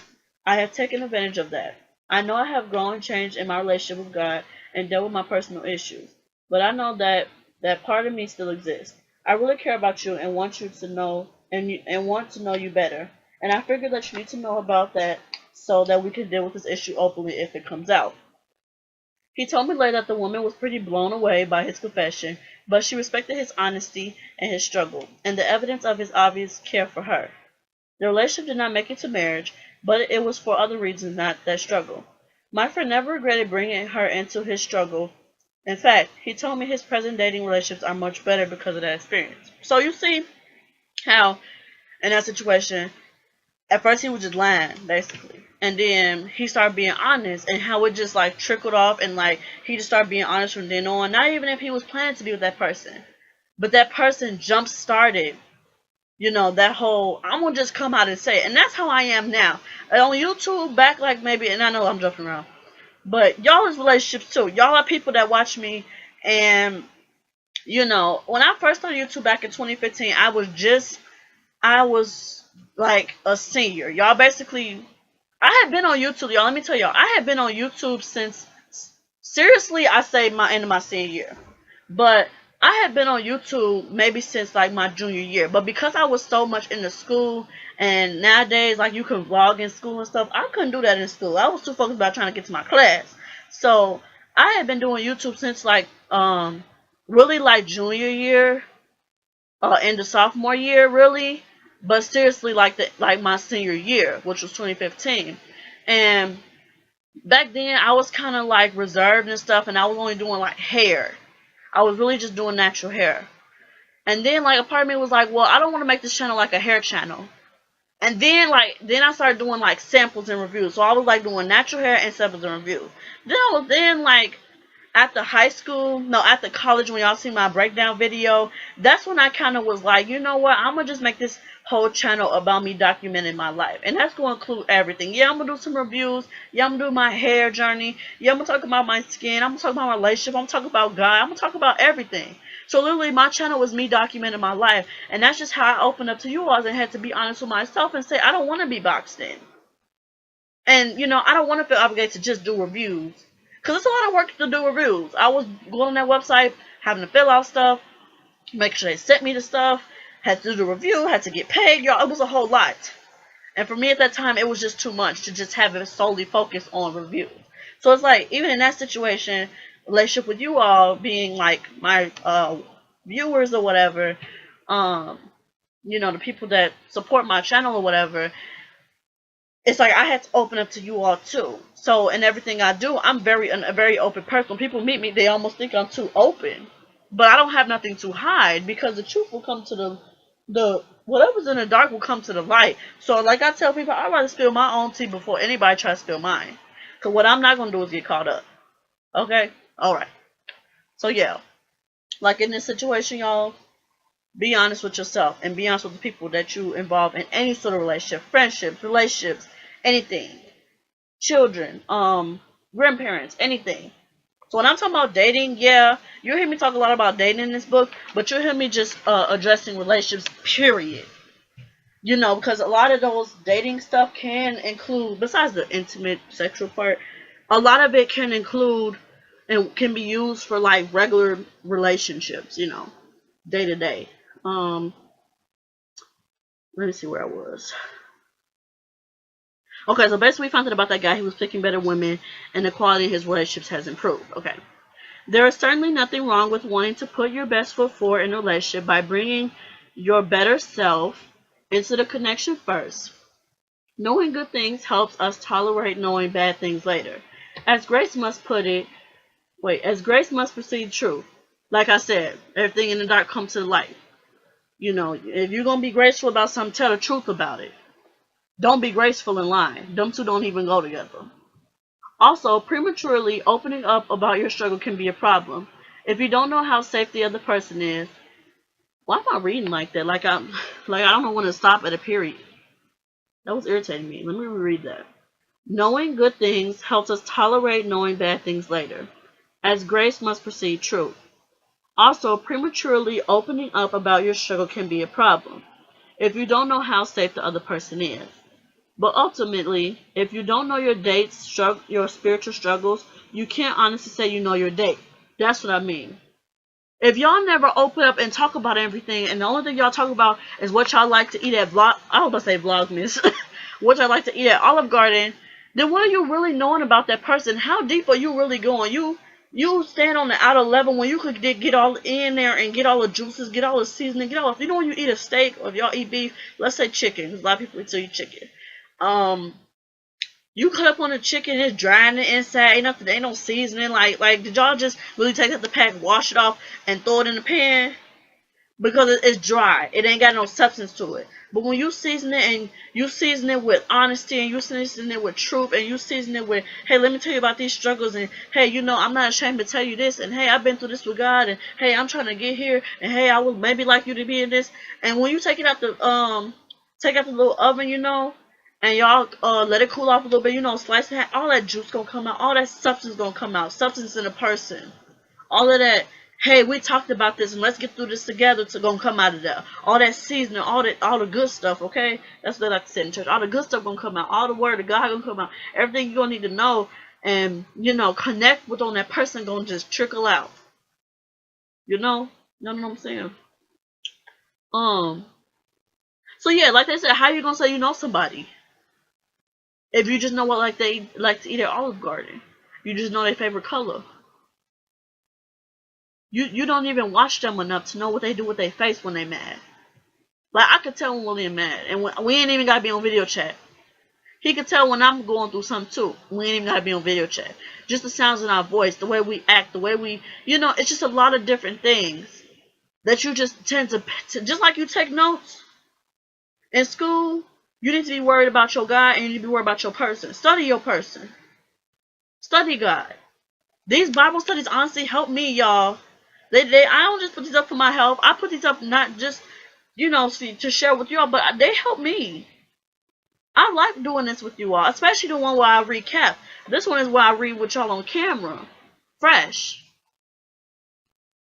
I have taken advantage of that. I know I have grown and changed in my relationship with God and dealt with my personal issues, but I know that part of me still exists. I really care about you and want you to know and want to know you better. And I figured that you need to know about that so that we can deal with this issue openly if it comes out. He told me later that the woman was pretty blown away by his confession, but she respected his honesty and his struggle, and the evidence of his obvious care for her. The relationship did not make it to marriage, but it was for other reasons, not that struggle. My friend never regretted bringing her into his struggle. In fact, he told me his present dating relationships are much better because of that experience. So you see how, in that situation, at first he was just lying, basically. And then he started being honest, and how it just trickled off, and he just started being honest from then on. Not even if he was planning to be with that person, but that person jump started, that whole I'm gonna just come out and say it. And that's how I am now. On YouTube, back maybe, and I know I'm jumping around, but y'all is relationships too. Y'all are people that watch me, and when I first started YouTube back in 2015, I was like a senior. Y'all basically, I had been on YouTube, y'all. Let me tell y'all, I had been on YouTube since, seriously, I say my end of my senior year. But I had been on YouTube maybe since my junior year. But because I was so much into school, and nowadays you can vlog in school and stuff, I couldn't do that in school. I was too focused about trying to get to my class. So I had been doing YouTube since really junior year, in the sophomore year, really. But seriously, my senior year, which was 2015. And back then, I was kind of reserved and stuff, and I was only doing hair. I was really just doing natural hair. And then a part of me was well, I don't want to make this channel a hair channel. And then then I started doing samples and reviews. So I was doing natural hair and samples and reviews. Then after high school, no, after college, when y'all see my breakdown video, that's when I kind of was you know what, I'm going to just make this whole channel about me documenting my life. And that's going to include everything. Yeah, I'm going to do some reviews. Yeah, I'm going to do my hair journey. Yeah, I'm going to talk about my skin. I'm going to talk about my relationship. I'm going to talk about God. I'm going to talk about everything. So literally, my channel was me documenting my life. And that's just how I opened up to you all and had to be honest with myself and say, I don't want to be boxed in. And, I don't want to feel obligated to just do reviews. Because it's a lot of work to do reviews. I was going on that website, having to fill out stuff, make sure they sent me the stuff, had to do the review, had to get paid. Y'all, it was a whole lot. And for me at that time, it was just too much to just have it solely focused on reviews. So it's even in that situation, relationship with you all being my viewers or whatever, the people that support my channel or whatever, it's I had to open up to you all too. So in everything I do, I'm a very open person. When people meet me, they almost think I'm too open. But I don't have nothing to hide, because the truth will come to the whatever's in the dark will come to the light. So I tell people, I'd rather spill my own tea before anybody tries to spill mine. Because what I'm not going to do is get caught up. Okay? Alright. So yeah. In this situation, y'all, be honest with yourself and be honest with the people that you involve in any sort of relationship, friendships, relationships, anything, children, grandparents, anything. So when I'm talking about dating, yeah, you'll hear me talk a lot about dating in this book, but you'll hear me just addressing relationships, period. Because a lot of those dating stuff can include, besides the intimate sexual part, a lot of it can include and can be used for regular relationships, day to day. Let me see where I was. Okay, so basically we found out about that guy. He was picking better women, and the quality of his relationships has improved. Okay. There is certainly nothing wrong with wanting to put your best foot forward in a relationship by bringing your better self into the connection first. Knowing good things helps us tolerate knowing bad things later. As Grace must put it, as Grace must precede truth. Like I said, everything in the dark comes to the light. You know, if you're going to be graceful about something, tell the truth about it. Don't be graceful and lying. Them two don't even go together. Also, prematurely opening up about your struggle can be a problem. If you don't know how safe the other person is, why am I reading like that? Like I don't know when to stop at a period. That was irritating me. Let me reread that. Knowing good things helps us tolerate knowing bad things later, as grace must precede truth. Also, prematurely opening up about your struggle can be a problem if you don't know how safe the other person is. But ultimately, if you don't know your date's your spiritual struggles, you can't honestly say you know your date. That's what I mean. If y'all never open up and talk about everything, and the only thing y'all talk about is what y'all like to eat at I was about to say VLOGMAS, what y'all like to eat at Olive Garden, then what are you really knowing about that person? How deep are you really going? You stand on the outer level when you could get all in there and get all the juices, get all the seasoning, get all. You know when you eat a steak or if y'all eat beef, let's say chicken, because a lot of people still eat chicken. You cut up on the chicken, it's dry on the inside, ain't no seasoning. Like did y'all just really take out the pack, wash it off, and throw it in the pan? Because it's dry. It ain't got no substance to it. But when you season it and you season it with honesty and you season it with truth and you season it with, hey, let me tell you about these struggles and hey, I'm not ashamed to tell you this and hey, I've been through this with God and hey, I'm trying to get here and hey, I would maybe like you to be in this. And when you take it out the little oven, and y'all let it cool off a little bit, slice it, all that juice gonna come out, all that substance gonna come out, substance in a person, all of that. Hey, we talked about this and let's get through this together to gonna come out of there. All that seasoning, all the good stuff, okay? That's what I like to say in church. All the good stuff gonna come out. All the word of God gonna come out. Everything you're gonna need to know and connect with on that person gonna just trickle out. You know? You know what I'm saying? So yeah, like I said, how you gonna say you know somebody? If you just know what like they like to eat at Olive Garden. You just know their favorite color. You don't even watch them enough to know what they do with their face when they mad. Like, I could tell when William mad. And we ain't even got to be on video chat. He could tell when I'm going through something, too. We ain't even got to be on video chat. Just the sounds in our voice, the way we act, the way we... it's just a lot of different things that you just tend to... Just like you take notes in school, you need to be worried about your God and you need to be worried about your person. Study your person. Study God. These Bible studies honestly help me, y'all. I don't just put these up for my health. I put these up not just, to share with y'all, but they help me. I like doing this with you all, especially the one where I recap. This one is where I read with y'all on camera. Fresh.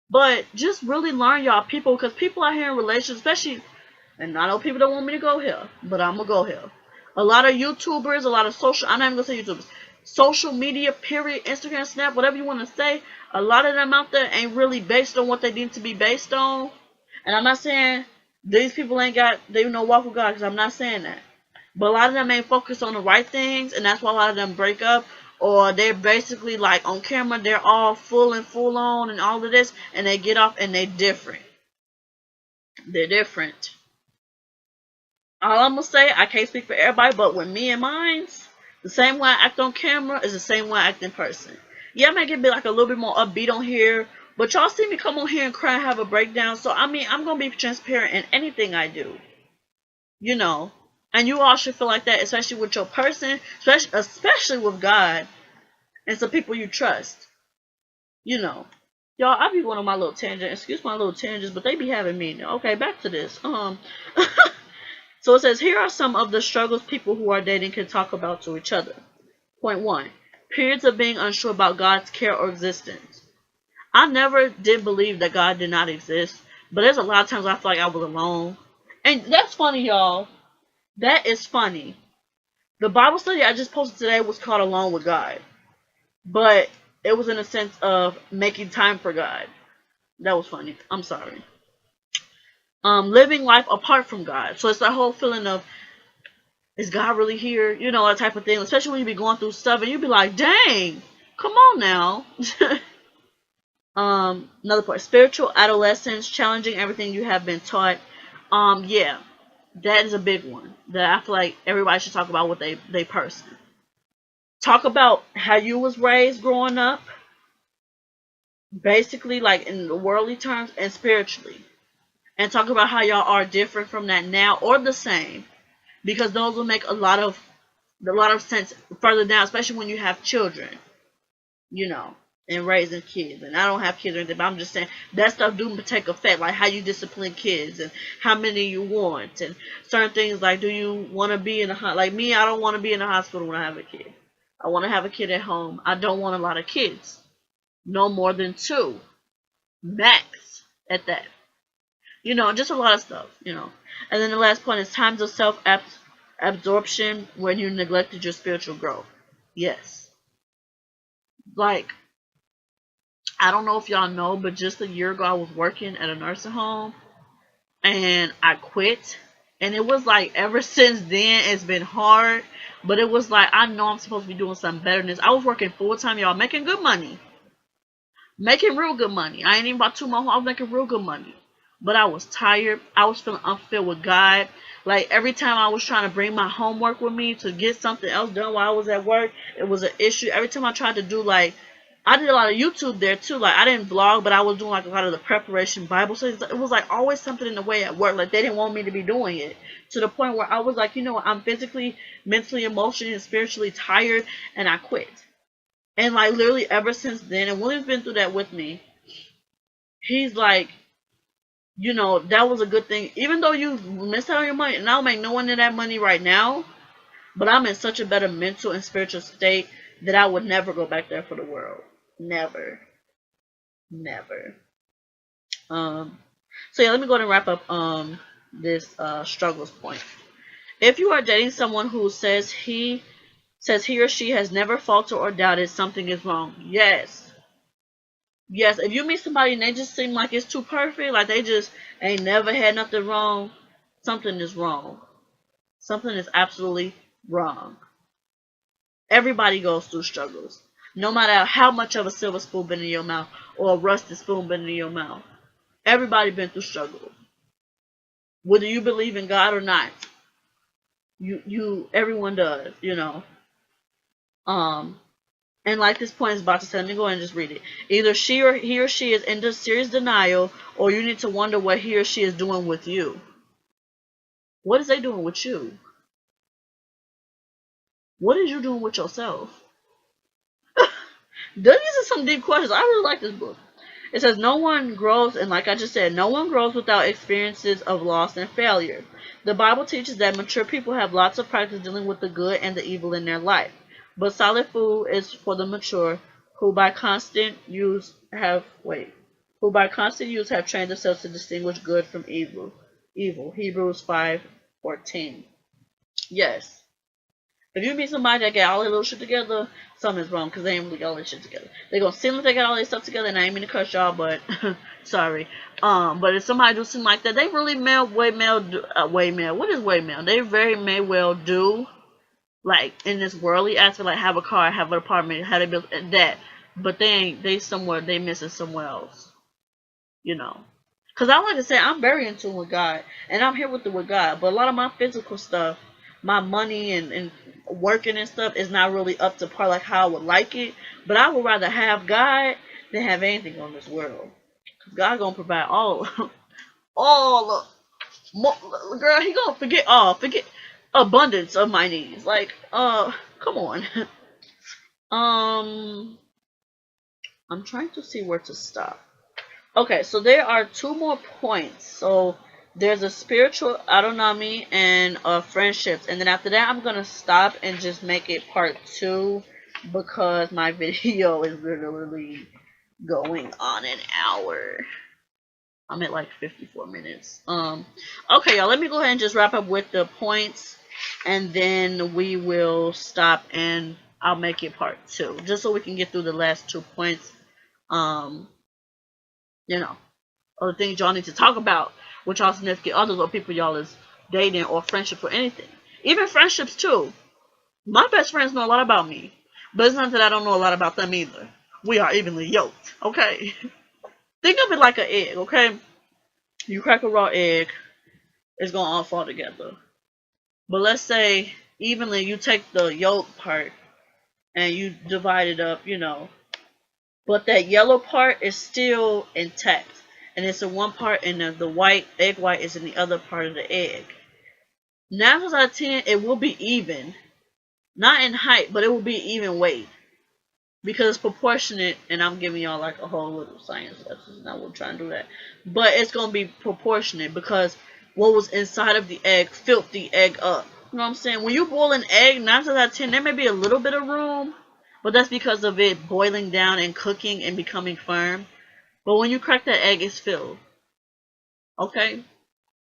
But just really learn y'all people, because people out here in relationships, especially, and I know people don't want me to go here, but I'm going to go here. A lot of YouTubers, a lot of I'm not even going to say YouTubers. Social media, period, Instagram, Snap, whatever you want to say, a lot of them out there ain't really based on what they need to be based on. And I'm not saying these people they walk with God, because I'm not saying that. But a lot of them ain't focused on the right things, and that's why a lot of them break up, or they're basically like on camera, they're all full on and all of this, and they get off and they're different. They're different. All I'm going to say, I can't speak for everybody, but with me and mine's, the same way I act on camera is the same way I act in person. Yeah, I might get like a little bit more upbeat on here, but y'all see me come on here and cry and have a breakdown. So, I mean, I'm going to be transparent in anything I do. And you all should feel like that, especially with your person, especially with God and some people you trust. Y'all, I be going on my little tangent. Excuse my little tangents, but they be having me. Okay, back to this. So it says, here are some of the struggles people who are dating can talk about to each other. Point 1. Periods of being unsure about God's care or existence. I never did believe that God did not exist, but there's a lot of times I feel like I was alone. And that's funny, y'all. That is funny. The Bible study I just posted today was called Alone with God. But it was in a sense of making time for God. That was funny. I'm sorry. Living life apart from God. So it's that whole feeling of Is God really here? You know, that type of thing. Especially when you be going through stuff and you be like, dang, come on now. Another part, spiritual adolescence, challenging everything you have been taught. Yeah, that is a big one that I feel like everybody should talk about with they person. Talk about how you was raised growing up, basically like in the worldly terms and spiritually. And talk about how y'all are different from that now or the same. Because those will make a lot of sense further down, especially when you have children, you know, and raising kids. And I don't have kids or anything, but I'm just saying that stuff do take effect, like how you discipline kids and how many you want and certain things like, do you want to be in the like me, I don't want to be in the hospital when I have a kid. I want to have a kid at home. I don't want a lot of kids. No more than 2. Max at that. You know, just a lot of stuff, you know. And then the last point is times of self-absorption when you neglected your spiritual growth. Yes. Like, I don't know if y'all know, but just a year ago I was working at a nursing home and I quit. And it was like ever since then it's been hard. But it was like, I know I'm supposed to be doing something better than this. I was working full time, y'all, making good money. Making real good money. I ain't even about 2 months. I was making real good money. But I was tired. I was feeling unfulfilled with God. Like every time I was trying to bring my homework with me to get something else done while I was at work, it was an issue. Every time I tried to do like, I did a lot of YouTube there too. Like I didn't vlog, but I was doing like a lot of the preparation Bible studies. It was like always something in the way at work. Like they didn't want me to be doing it. To the point where I was like, you know what, I'm physically, mentally, emotionally, and spiritually tired, and I quit. And like literally ever since then, and William's been through that with me. He's like, you know, that was a good thing. Even though you missed out on your money, and I don't make no one of that money right now, but I'm in such a better mental and spiritual state that I would never go back there for the world. Never. Never. So yeah, let me go ahead and wrap up this struggles point. If you are dating someone who says he or she has never faltered or doubted, something is wrong. Yes. Yes, if you meet somebody and they just seem like it's too perfect, like they just ain't never had nothing wrong, something is wrong. Something is absolutely wrong. Everybody goes through struggles. No matter how much of a silver spoon been in your mouth or a rusty spoon been in your mouth. Everybody been through struggle. Whether you believe in God or not. Everyone does, you know. And like this point is about to say, let me go ahead and just read it. Either he or she is in serious denial, or you need to wonder what he or she is doing with you. What is they doing with you? What is you doing with yourself? These are some deep questions. I really like this book. It says no one grows, and like I just said, no one grows without experiences of loss and failure. The Bible teaches that mature people have lots of practice dealing with the good and the evil in their life. But solid food is for the mature, who by constant use have trained themselves to distinguish good from evil. Hebrews 5:14. Yes. If you meet somebody that got all their little shit together, something's wrong because they ain't really got all their shit together. They gonna seem like they got all their stuff together, and I ain't mean to cuss y'all, but sorry. But if somebody do seem like that, they really what is way male? They very may well do, like in this worldly aspect, like have a car, have an apartment, have a build that, but they missing somewhere else, you know. Because I like to say I'm very in tune with God, and I'm here with God, but a lot of my physical stuff, my money and working and stuff is not really up to par like how I would like it. But I would rather have God than have anything on this world. God gonna provide all girl, he gonna forget abundance of my needs. Like, come on. I'm trying to see where to stop. Okay, so there are 2 more points. So there's a spiritual autonomy and friendships, and then after that I'm gonna stop and just make it part 2 because my video is literally going on an hour. I'm at like 54 minutes. Okay, y'all, let me go ahead and just wrap up with the points, and then we will stop and I'll make it part 2 just so we can get through the last 2 points. You know, other things y'all need to talk about with y'all significant others or people y'all is dating or friendship or anything. Even friendships too. My best friends know a lot about me, but it's not that I don't know a lot about them either. We are evenly yoked, okay? Think of it like an egg, okay? You crack a raw egg, it's gonna all fall together. But let's say evenly you take the yolk part and you divide it up, but that yellow part is still intact. And it's in one part and the white egg white is in the other part of the egg. 9 times out of 10, it will be even. Not in height, but it will be even weight. Because it's proportionate, and I'm giving y'all like a whole little science lesson. I will try and do that. But it's going to be proportionate because what was inside of the egg filled the egg up. You know what I'm saying? When you boil an egg, 9 times out of 10, there may be a little bit of room. But that's because of it boiling down and cooking and becoming firm. But when you crack that egg, it's filled. Okay?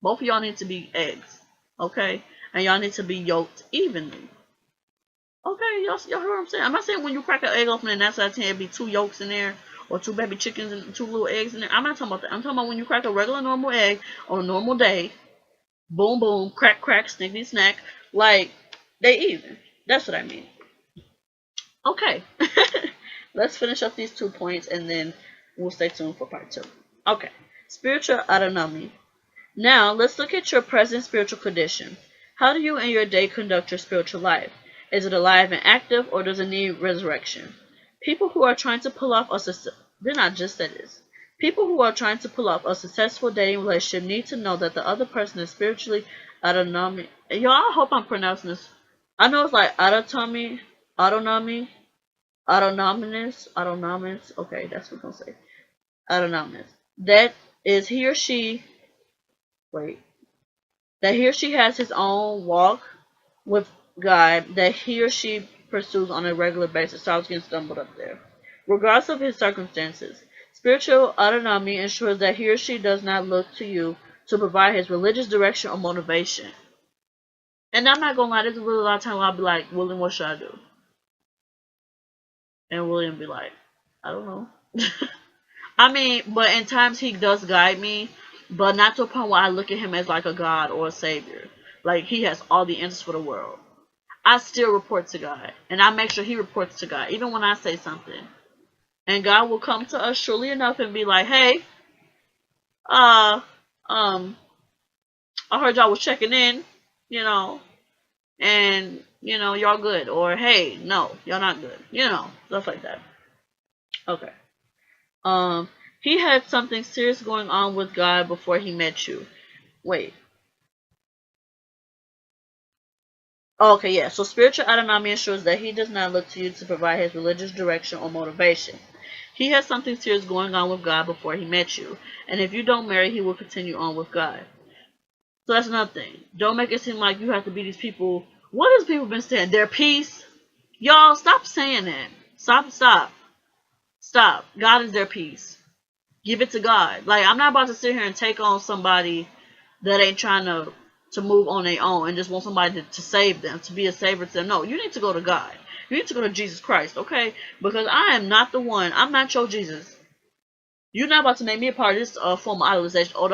Both of y'all need to be eggs. Okay? And y'all need to be yolked evenly. Okay, y'all heard what I'm saying? I'm not saying when you crack an egg open and that's out of 10, it'd be 2 yolks in there or 2 baby chickens and 2 little eggs in there. I'm not talking about that. I'm talking about when you crack a regular normal egg on a normal day. Boom, boom, crack, crack, snickety, snack. Like, they even. That's what I mean. Okay. Let's finish up these 2 points and then we'll stay tuned for part 2. Okay. Spiritual autonomy. Now, let's look at your present spiritual condition. How do you in your day conduct your spiritual life? Is it alive and active, or does it need resurrection? People who are trying to pull off People who are trying to pull off a successful dating relationship need to know that the other person is spiritually autonomy. Y'all, I hope I'm pronouncing this. I know it's like autonomy, autonomous. Okay, that's what I'm gonna say. Autonomous. That is he or she. Wait. That he or she has his own walk with God that he or she pursues on a regular basis. So I was getting stumbled up there. Regardless of his circumstances, spiritual autonomy ensures that he or she does not look to you to provide his religious direction or motivation. And I'm not gonna lie, there's a lot of time I'll be like, William, what should I do? And William be like, I don't know. I mean, but in times he does guide me, but not to a point where I look at him as like a God or a savior. Like he has all the answers for the world. I still report to God, and I make sure he reports to God, even when I say something. And God will come to us surely enough and be like, hey, I heard y'all was checking in, and, y'all good. Or, hey, no, y'all not good. Stuff like that. Okay. He had something serious going on with God before he met you. Wait. Okay, yeah. So spiritual autonomy ensures that he does not look to you to provide his religious direction or motivation. He has something serious going on with God before he met you. And if you don't marry, he will continue on with God. So that's another thing. Don't make it seem like you have to be these people. What has people been saying? Their peace? Y'all, stop saying that. Stop. God is their peace. Give it to God. Like, I'm not about to sit here and take on somebody that ain't trying to move on their own and just want somebody to save them, to be a savior to them. No, you need to go to God. You need to go to Jesus Christ, okay? Because I am not the one. I'm not your Jesus. You're not about to make me a part of this form of idolization. Oh,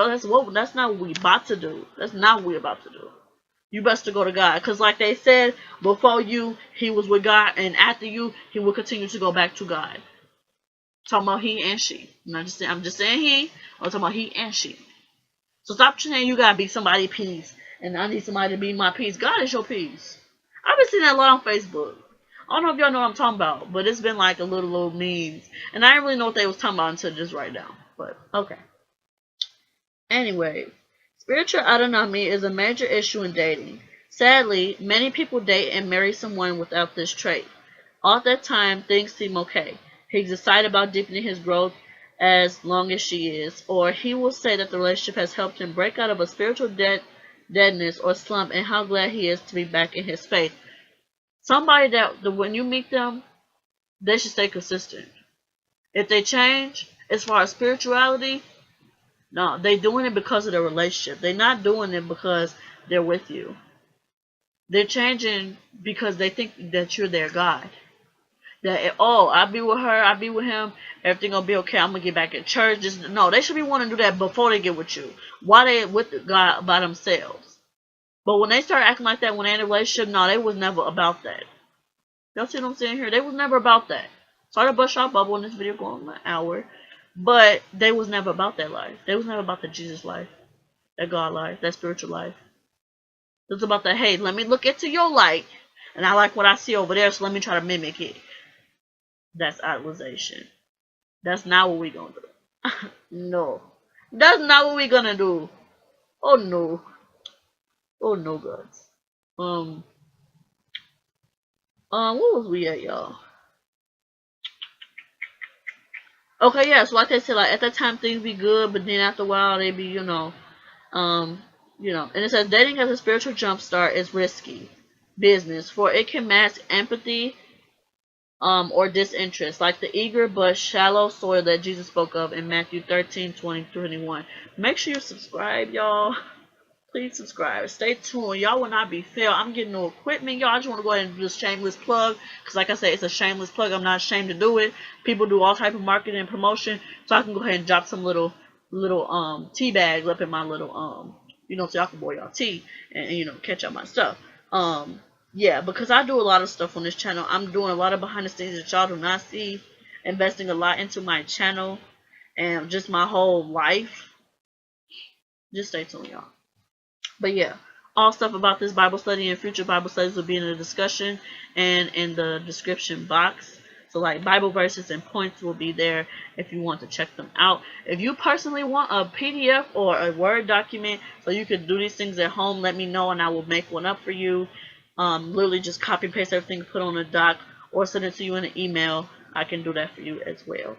that's not what we about to do. That's not what we about to do. You best to go to God. Because like they said, before you, he was with God. And after you, he will continue to go back to God. Talking about he and she. I'm just saying he. I'm talking about he and she. So stop saying you gotta be somebody's peace. And I need somebody to be my peace. God is your peace. I've been seeing that a lot on Facebook. I don't know if y'all know what I'm talking about, but it's been like a little memes. And I didn't really know what they was talking about until just right now. But, okay. Anyway, spiritual autonomy is a major issue in dating. Sadly, many people date and marry someone without this trait. All that time, things seem okay. He's excited about deepening his growth as long as she is. Or he will say that the relationship has helped him break out of a spiritual deadness or slump and how glad he is to be back in his faith. Somebody that when you meet them, they should stay consistent. If they change, as far as spirituality, no, they're doing it because of the relationship. They're not doing it because they're with you. They're changing because they think that you're their God. That, I be with her, I be with him, everything gonna be okay, I'm gonna get back in church. No, they should be wanting to do that before they get with you. Why they with God by themselves? But when they start acting like that when they're in a relationship, no, they was never about that. Y'all see what I'm saying here? They was never about that. Sorry to bust y'all bubble in this video going on an hour. But they was never about that life. They was never about the Jesus life. That God life. That spiritual life. It was about the, hey, let me look into your life. And I like what I see over there, so let me try to mimic it. That's idolization. That's not what we gonna do. No. That's not what we gonna do. Oh no. Oh no, guys. What was we at, y'all? Okay, yeah, so like I said, like at that time things be good, but then after a while they be, and it says dating as a spiritual jumpstart is risky business, for it can mask empathy, or disinterest, like the eager but shallow soil that Jesus spoke of in Matthew 13:20-21. Make sure you subscribe, y'all. Please subscribe. Stay tuned. Y'all will not be failed. I'm getting new equipment, y'all. I just want to go ahead and do this shameless plug. Because like I said, it's a shameless plug. I'm not ashamed to do it. People do all type of marketing and promotion. So I can go ahead and drop some little tea bags up in my little so y'all can boil y'all tea and catch up my stuff. Yeah, because I do a lot of stuff on this channel. I'm doing a lot of behind the scenes that y'all do not see. Investing a lot into my channel and just my whole life. Just stay tuned, y'all. But yeah, all stuff about this Bible study and future Bible studies will be in the discussion and in the description box. So like Bible verses and points will be there if you want to check them out. If you personally want a PDF or a Word document so you could do these things at home, let me know and I will make one up for you. Literally just copy and paste everything, put on a doc, or send it to you in an email. I can do that for you as well.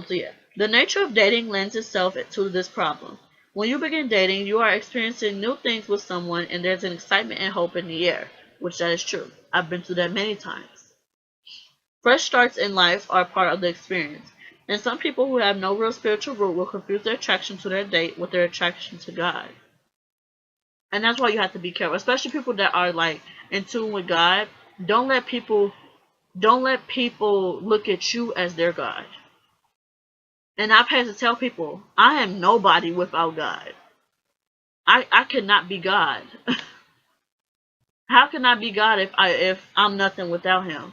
So yeah, the nature of dating lends itself to this problem. When you begin dating, you are experiencing new things with someone and there's an excitement and hope in the air, which that is true. I've been through that many times. Fresh starts in life are part of the experience, and some people who have no real spiritual root will confuse their attraction to their date with their attraction to God. And that's why you have to be careful, especially people that are like in tune with God. Don't let people look at you as their God. And I've had to tell people, I am nobody without God. I cannot be God. How can I be God if I'm nothing without Him?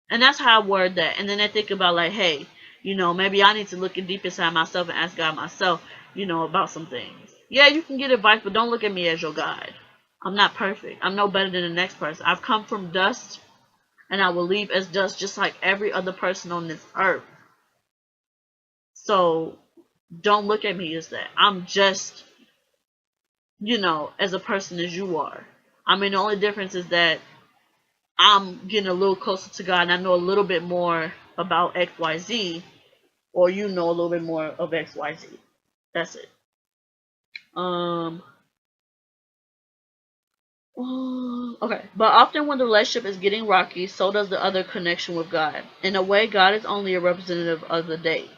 And that's how I word that. And then I think about like, hey, maybe I need to look deep inside myself and ask God myself, about some things. Yeah, you can get advice, but don't look at me as your God. I'm not perfect. I'm no better than the next person. I've come from dust, and I will leave as dust, just like every other person on this earth. So don't look at me as that. I'm just, as a person as you are. I mean, the only difference is that I'm getting a little closer to God and I know a little bit more about XYZ, or you know a little bit more of XYZ. That's it. Okay. But often when the relationship is getting rocky, so does the other connection with God. In a way, God is only a representative of the date.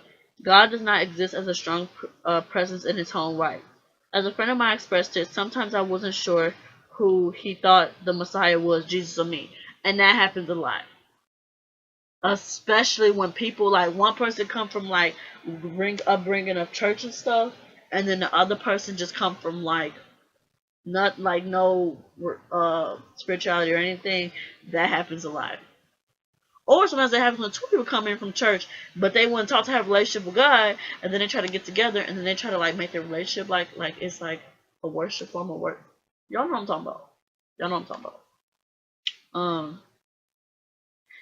God does not exist as a strong presence in His own right. As a friend of mine expressed it, sometimes I wasn't sure who he thought the Messiah was, Jesus or me. And that happens a lot. Especially when people, like, one person come from, like, upbringing of church and stuff, and then the other person just come from, like, not, like, no spirituality or anything. That happens a lot. Or sometimes it happens when two people come in from church, but they want to talk to have a relationship with God, and then they try to get together, and then they try to, like, make their relationship like it's like a worship form of work. Y'all know what I'm talking about. Y'all know what I'm talking about.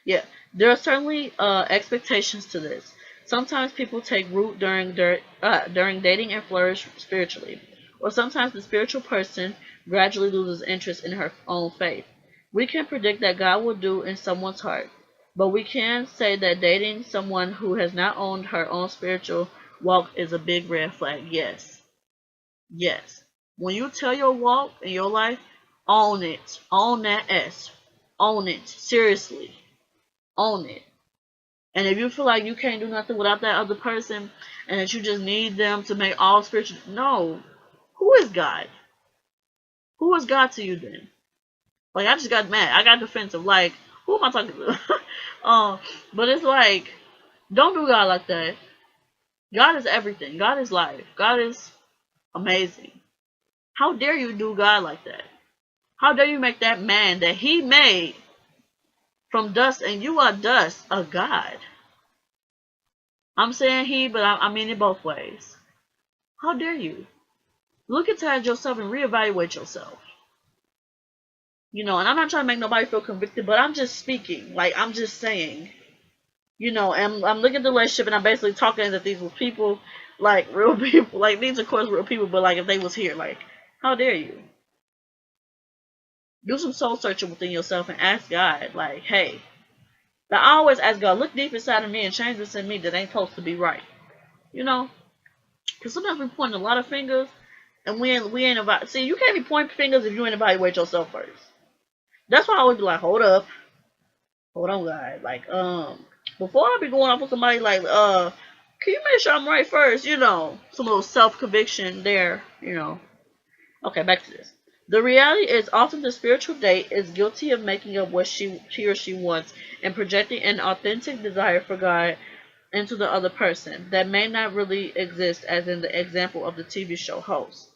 Yeah, there are certainly expectations to this. Sometimes people take root during dating and flourish spiritually, or sometimes the spiritual person gradually loses interest in her own faith. We can predict that God will do in someone's heart, but we can say that dating someone who has not owned her own spiritual walk is a big red flag. Yes. Yes. When you tell your walk in your life, own it. Own that S. Own it. Seriously. Own it. And if you feel like you can't do nothing without that other person and that you just need them to make all spiritual, no. Who is God? Who is God to you then? Like, I just got mad. I got defensive. Like, who am I talking to? But it's like, don't do God like that. God is everything. God is life. God is amazing. How dare you do God like that? How dare you make that man that he made from dust, and you are dust, a God? I'm saying he, but I mean it both ways. How dare you? Look inside yourself and reevaluate yourself. And I'm not trying to make nobody feel convicted, but I'm just speaking. Like, I'm just saying. And I'm looking at the relationship, and I'm basically talking as if these were people, like, real people. Like, these, of course, real people, but, like, if they was here, like, how dare you? Do some soul searching within yourself and ask God, like, hey. Now, I always ask God, look deep inside of me and change this in me that ain't supposed to be right. Because sometimes we point a lot of fingers, and we ain't about. See, you can't be pointing fingers if you ain't evaluate yourself first. That's why I always be like, hold up. Hold on, guys. Like, before I be going off with somebody, like, can you make sure I'm right first? Some little self-conviction there, Okay, back to this. The reality is often the spiritual date is guilty of making up what he or she wants and projecting an authentic desire for God into the other person that may not really exist, as in the example of the TV show host.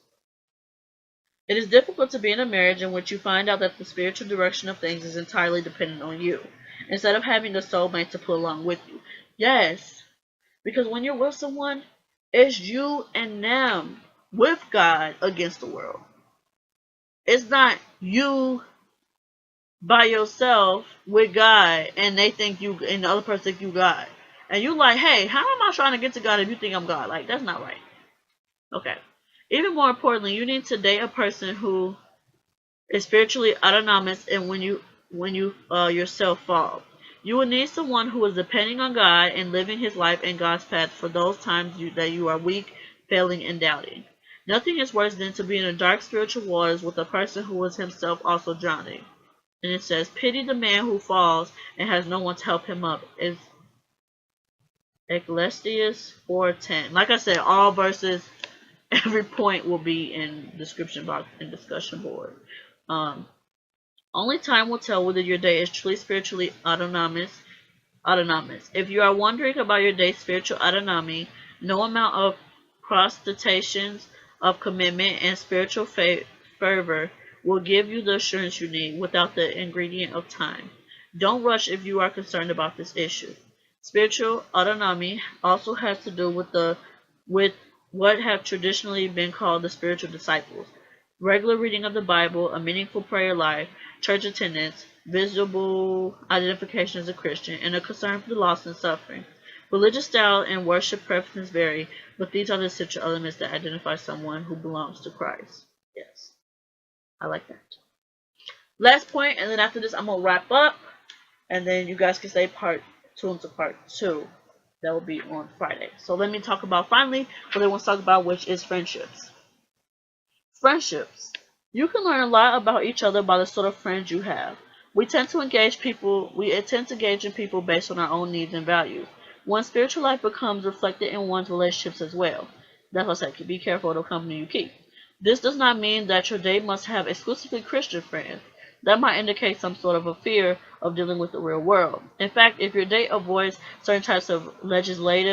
It is difficult to be in a marriage in which you find out that the spiritual direction of things is entirely dependent on you, instead of having a soulmate to pull along with you. Yes, because when you're with someone, it's you and them with God against the world. It's not you by yourself with God and they think you and the other person think you God. And you like, hey, how am I trying to get to God if you think I'm God? Like, that's not right. Okay. Even more importantly, you need to date a person who is spiritually autonomous, and when you yourself fall. You will need someone who is depending on God and living his life in God's path for those times that you are weak, failing, and doubting. Nothing is worse than to be in a dark spiritual waters with a person who is himself also drowning. And it says, pity the man who falls and has no one to help him up. Is Ecclesiastes 4:10. Like I said, all verses, every point will be in description box and discussion board. Only time will tell whether your day is truly spiritually autonomous. If you are wondering about your day's spiritual autonomy, no amount of protestations of commitment and spiritual fervor will give you the assurance you need without the ingredient of time. Don't rush if you are concerned about this issue. Spiritual autonomy also has to do with what have traditionally been called the spiritual disciples. Regular reading of the Bible, a meaningful prayer life, church attendance, visible identification as a Christian, and a concern for the lost and suffering. Religious style and worship preferences vary, but these are the essential elements that identify someone who belongs to Christ. Yes, I like that. Last point, and then after this I'm going to wrap up, and then you guys can say tune to part 2. That will be on Friday. So let me talk about finally what I want to talk about, which is friendships. Friendships. You can learn a lot about each other by the sort of friends you have. We tend to engage in people based on our own needs and values. One's spiritual life becomes reflected in one's relationships as well. That's why I said, be careful of the company you keep. This does not mean that your date must have exclusively Christian friends. That might indicate some sort of a fear of dealing with the real world. In fact, if your date avoids certain types of legalistic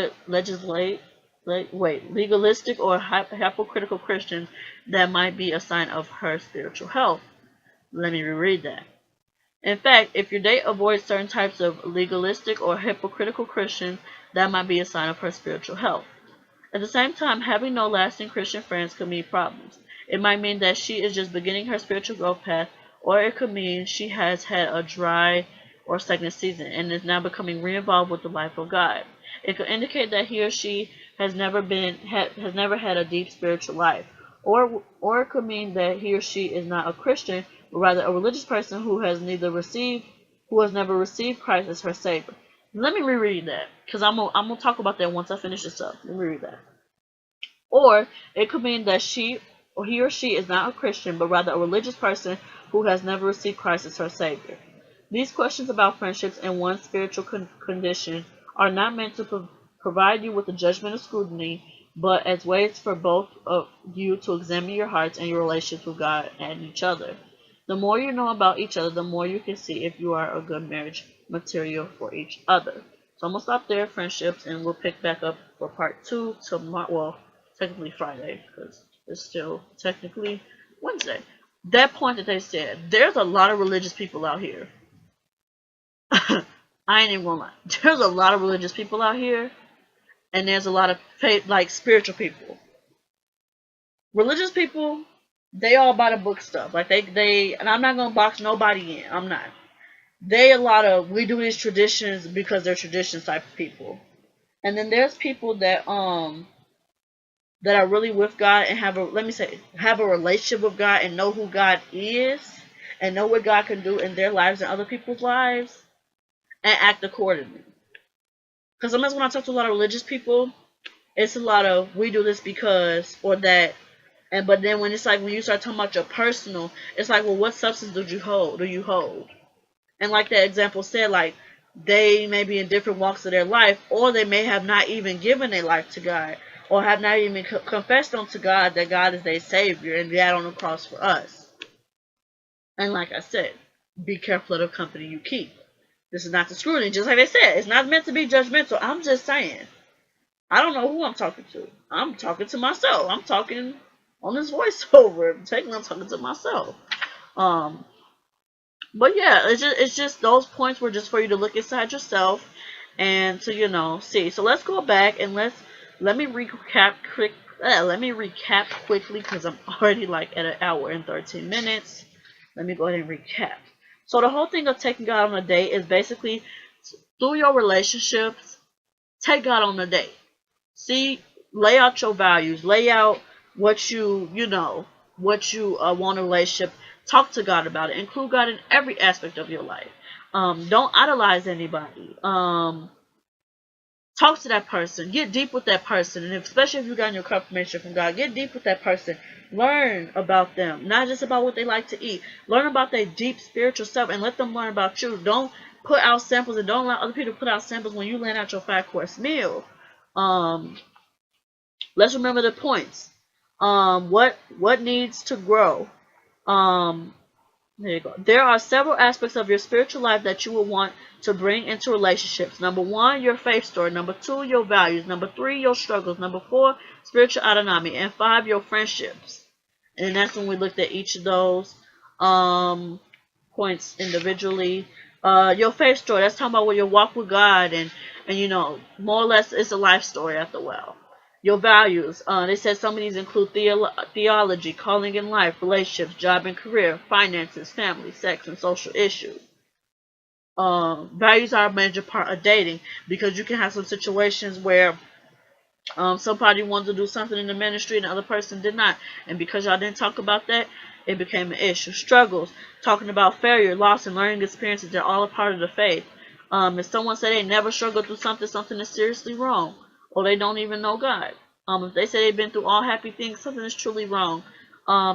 or hypocritical Christians, that might be a sign of her spiritual health. Let me reread that. In fact, if your date avoids certain types of legalistic or hypocritical Christians, that might be a sign of her spiritual health. At the same time, having no lasting Christian friends could mean problems. It might mean that she is just beginning her spiritual growth path, or it could mean she has had a dry or stagnant season and is now becoming re-involved with the life of God. It could indicate that he or she has never had a deep spiritual life, or it could mean that he or she is not a Christian, but rather a religious person who has never received Christ as her Savior. Let me reread that, because I'm gonna talk about that once I finish this up. Let me read that. Or it could mean that he or she is not a Christian, but rather a religious person who has never received Christ as her Savior. These questions about friendships and one's spiritual condition are not meant to provide you with a judgment of scrutiny, but as ways for both of you to examine your hearts and your relationships with God and each other. The more you know about each other, the more you can see if you are a good marriage material for each other. So I'm going to stop there, friendships, and we'll pick back up for part 2 tomorrow. Well, technically Friday, because it's still technically Wednesday. That point that they said, there's a lot of religious people out here. I ain't even gonna lie. There's a lot of religious people out here, and there's a lot of faith, like spiritual people. Religious people, they all by the book stuff. Like they, and I'm not gonna box nobody in. I'm not. They a lot of we do these traditions because they're traditions type of people. And then there's people that are really with God and have a relationship with God and know who God is and know what God can do in their lives and other people's lives and act accordingly. Because sometimes when I talk to a lot of religious people, it's a lot of we do this because or that, and but then when it's like when you start talking about your personal, it's like, well, what substance do you hold? And like that example said, like they may be in different walks of their life, or they may have not even given their life to God, or have not even confessed unto God that God is their Savior and died on the cross for us. And like I said, be careful of the company you keep. This is not the scrutiny, just like they said. It's not meant to be judgmental. I'm just saying. I don't know who I'm talking to. I'm talking to myself. I'm talking on this voiceover. I'm talking to myself. But yeah, it's just those points were just for you to look inside yourself and to see. So let's go back and let me recap quickly because I'm already like at an hour and 13 minutes. Let me go ahead and recap. So the whole thing of taking God on a date is basically through your relationships, take God on a date. See, lay out your values, lay out what you want a relationship. Talk to God about it. Include God in every aspect of your life. Don't idolize anybody. Talk to that person. Get deep with that person. And especially if you got your confirmation from God, get deep with that person. Learn about them. Not just about what they like to eat. Learn about their deep spiritual self and let them learn about you. Don't put out samples and don't allow other people to put out samples when you land out your 5-course meal. Let's remember the points. What needs to grow? There you go. There are several aspects of your spiritual life that you will want to bring into relationships. Number 1, your faith story. Number 2, your values. Number 3, your struggles. Number 4, spiritual autonomy. And 5, your friendships. And that's when we looked at each of those points individually. Your faith story. That's talking about where you walk with God and more or less it's a life story after a while. Your values. They said some of these include theology, calling in life, relationships, job and career, finances, family, sex, and social issues. Values are a major part of dating because you can have some situations where somebody wanted to do something in the ministry and the other person did not. And because y'all didn't talk about that, it became an issue. Struggles. Talking about failure, loss, and learning experiences. They're all a part of the faith. If someone said they never struggled through something is seriously wrong. Or they don't even know God. If they say they've been through all happy things, something is truly wrong.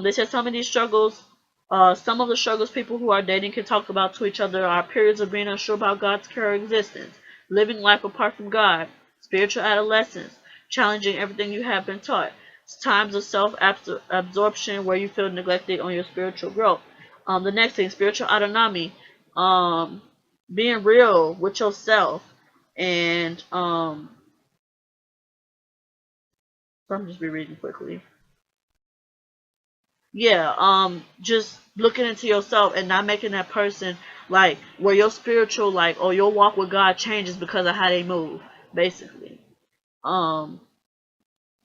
They said some of these struggles, some of the struggles people who are dating can talk about to each other are periods of being unsure about God's current existence, living life apart from God, spiritual adolescence, challenging everything you have been taught. It's times of self-absorption where you feel neglected on your spiritual growth. The next thing, spiritual autonomy, being real with yourself, and I'm just rereading quickly. Yeah, just looking into yourself and not making that person like where your spiritual or your walk with God changes because of how they move, basically. Um,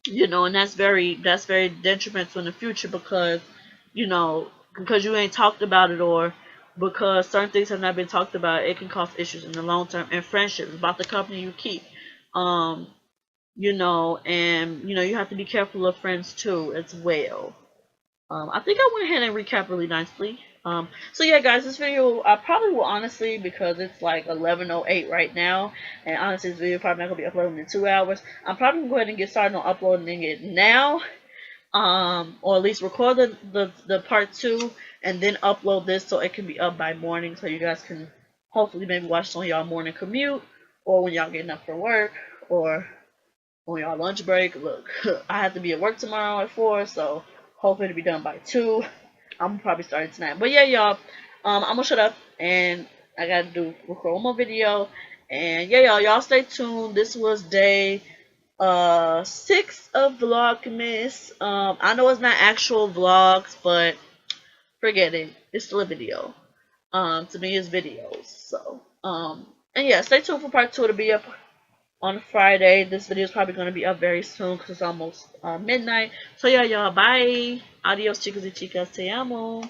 and that's very detrimental in the future because you ain't talked about it or because certain things have not been talked about, it can cause issues in the long term. And friendships, about the company you keep. And you have to be careful of friends too as well. I think I went ahead and recapped really nicely. So yeah, guys, this video I probably will honestly, because it's like 11:08 right now, and honestly, this video probably not gonna be uploaded in 2 hours. I'm probably gonna go ahead and get started on uploading it now, or at least record the part 2 and then upload this so it can be up by morning, so you guys can hopefully maybe watch this on y'all morning commute, or when y'all getting up for work, or on y'all lunch break. Look, I have to be at work tomorrow at 4, so hopefully it'll be done by 2. I'm probably starting tonight. But yeah, y'all, I'm gonna shut up and I gotta record one more video. And yeah, y'all stay tuned. This was day 6 of Vlogmas. I know it's not actual vlogs, but forget it. It's still a video. To me, it's videos. So, and yeah, stay tuned for part 2 to be up on Friday. This video is probably going to be up very soon because it's almost midnight. So yeah, y'all, bye. Adios, chicas y chicas. Te amo.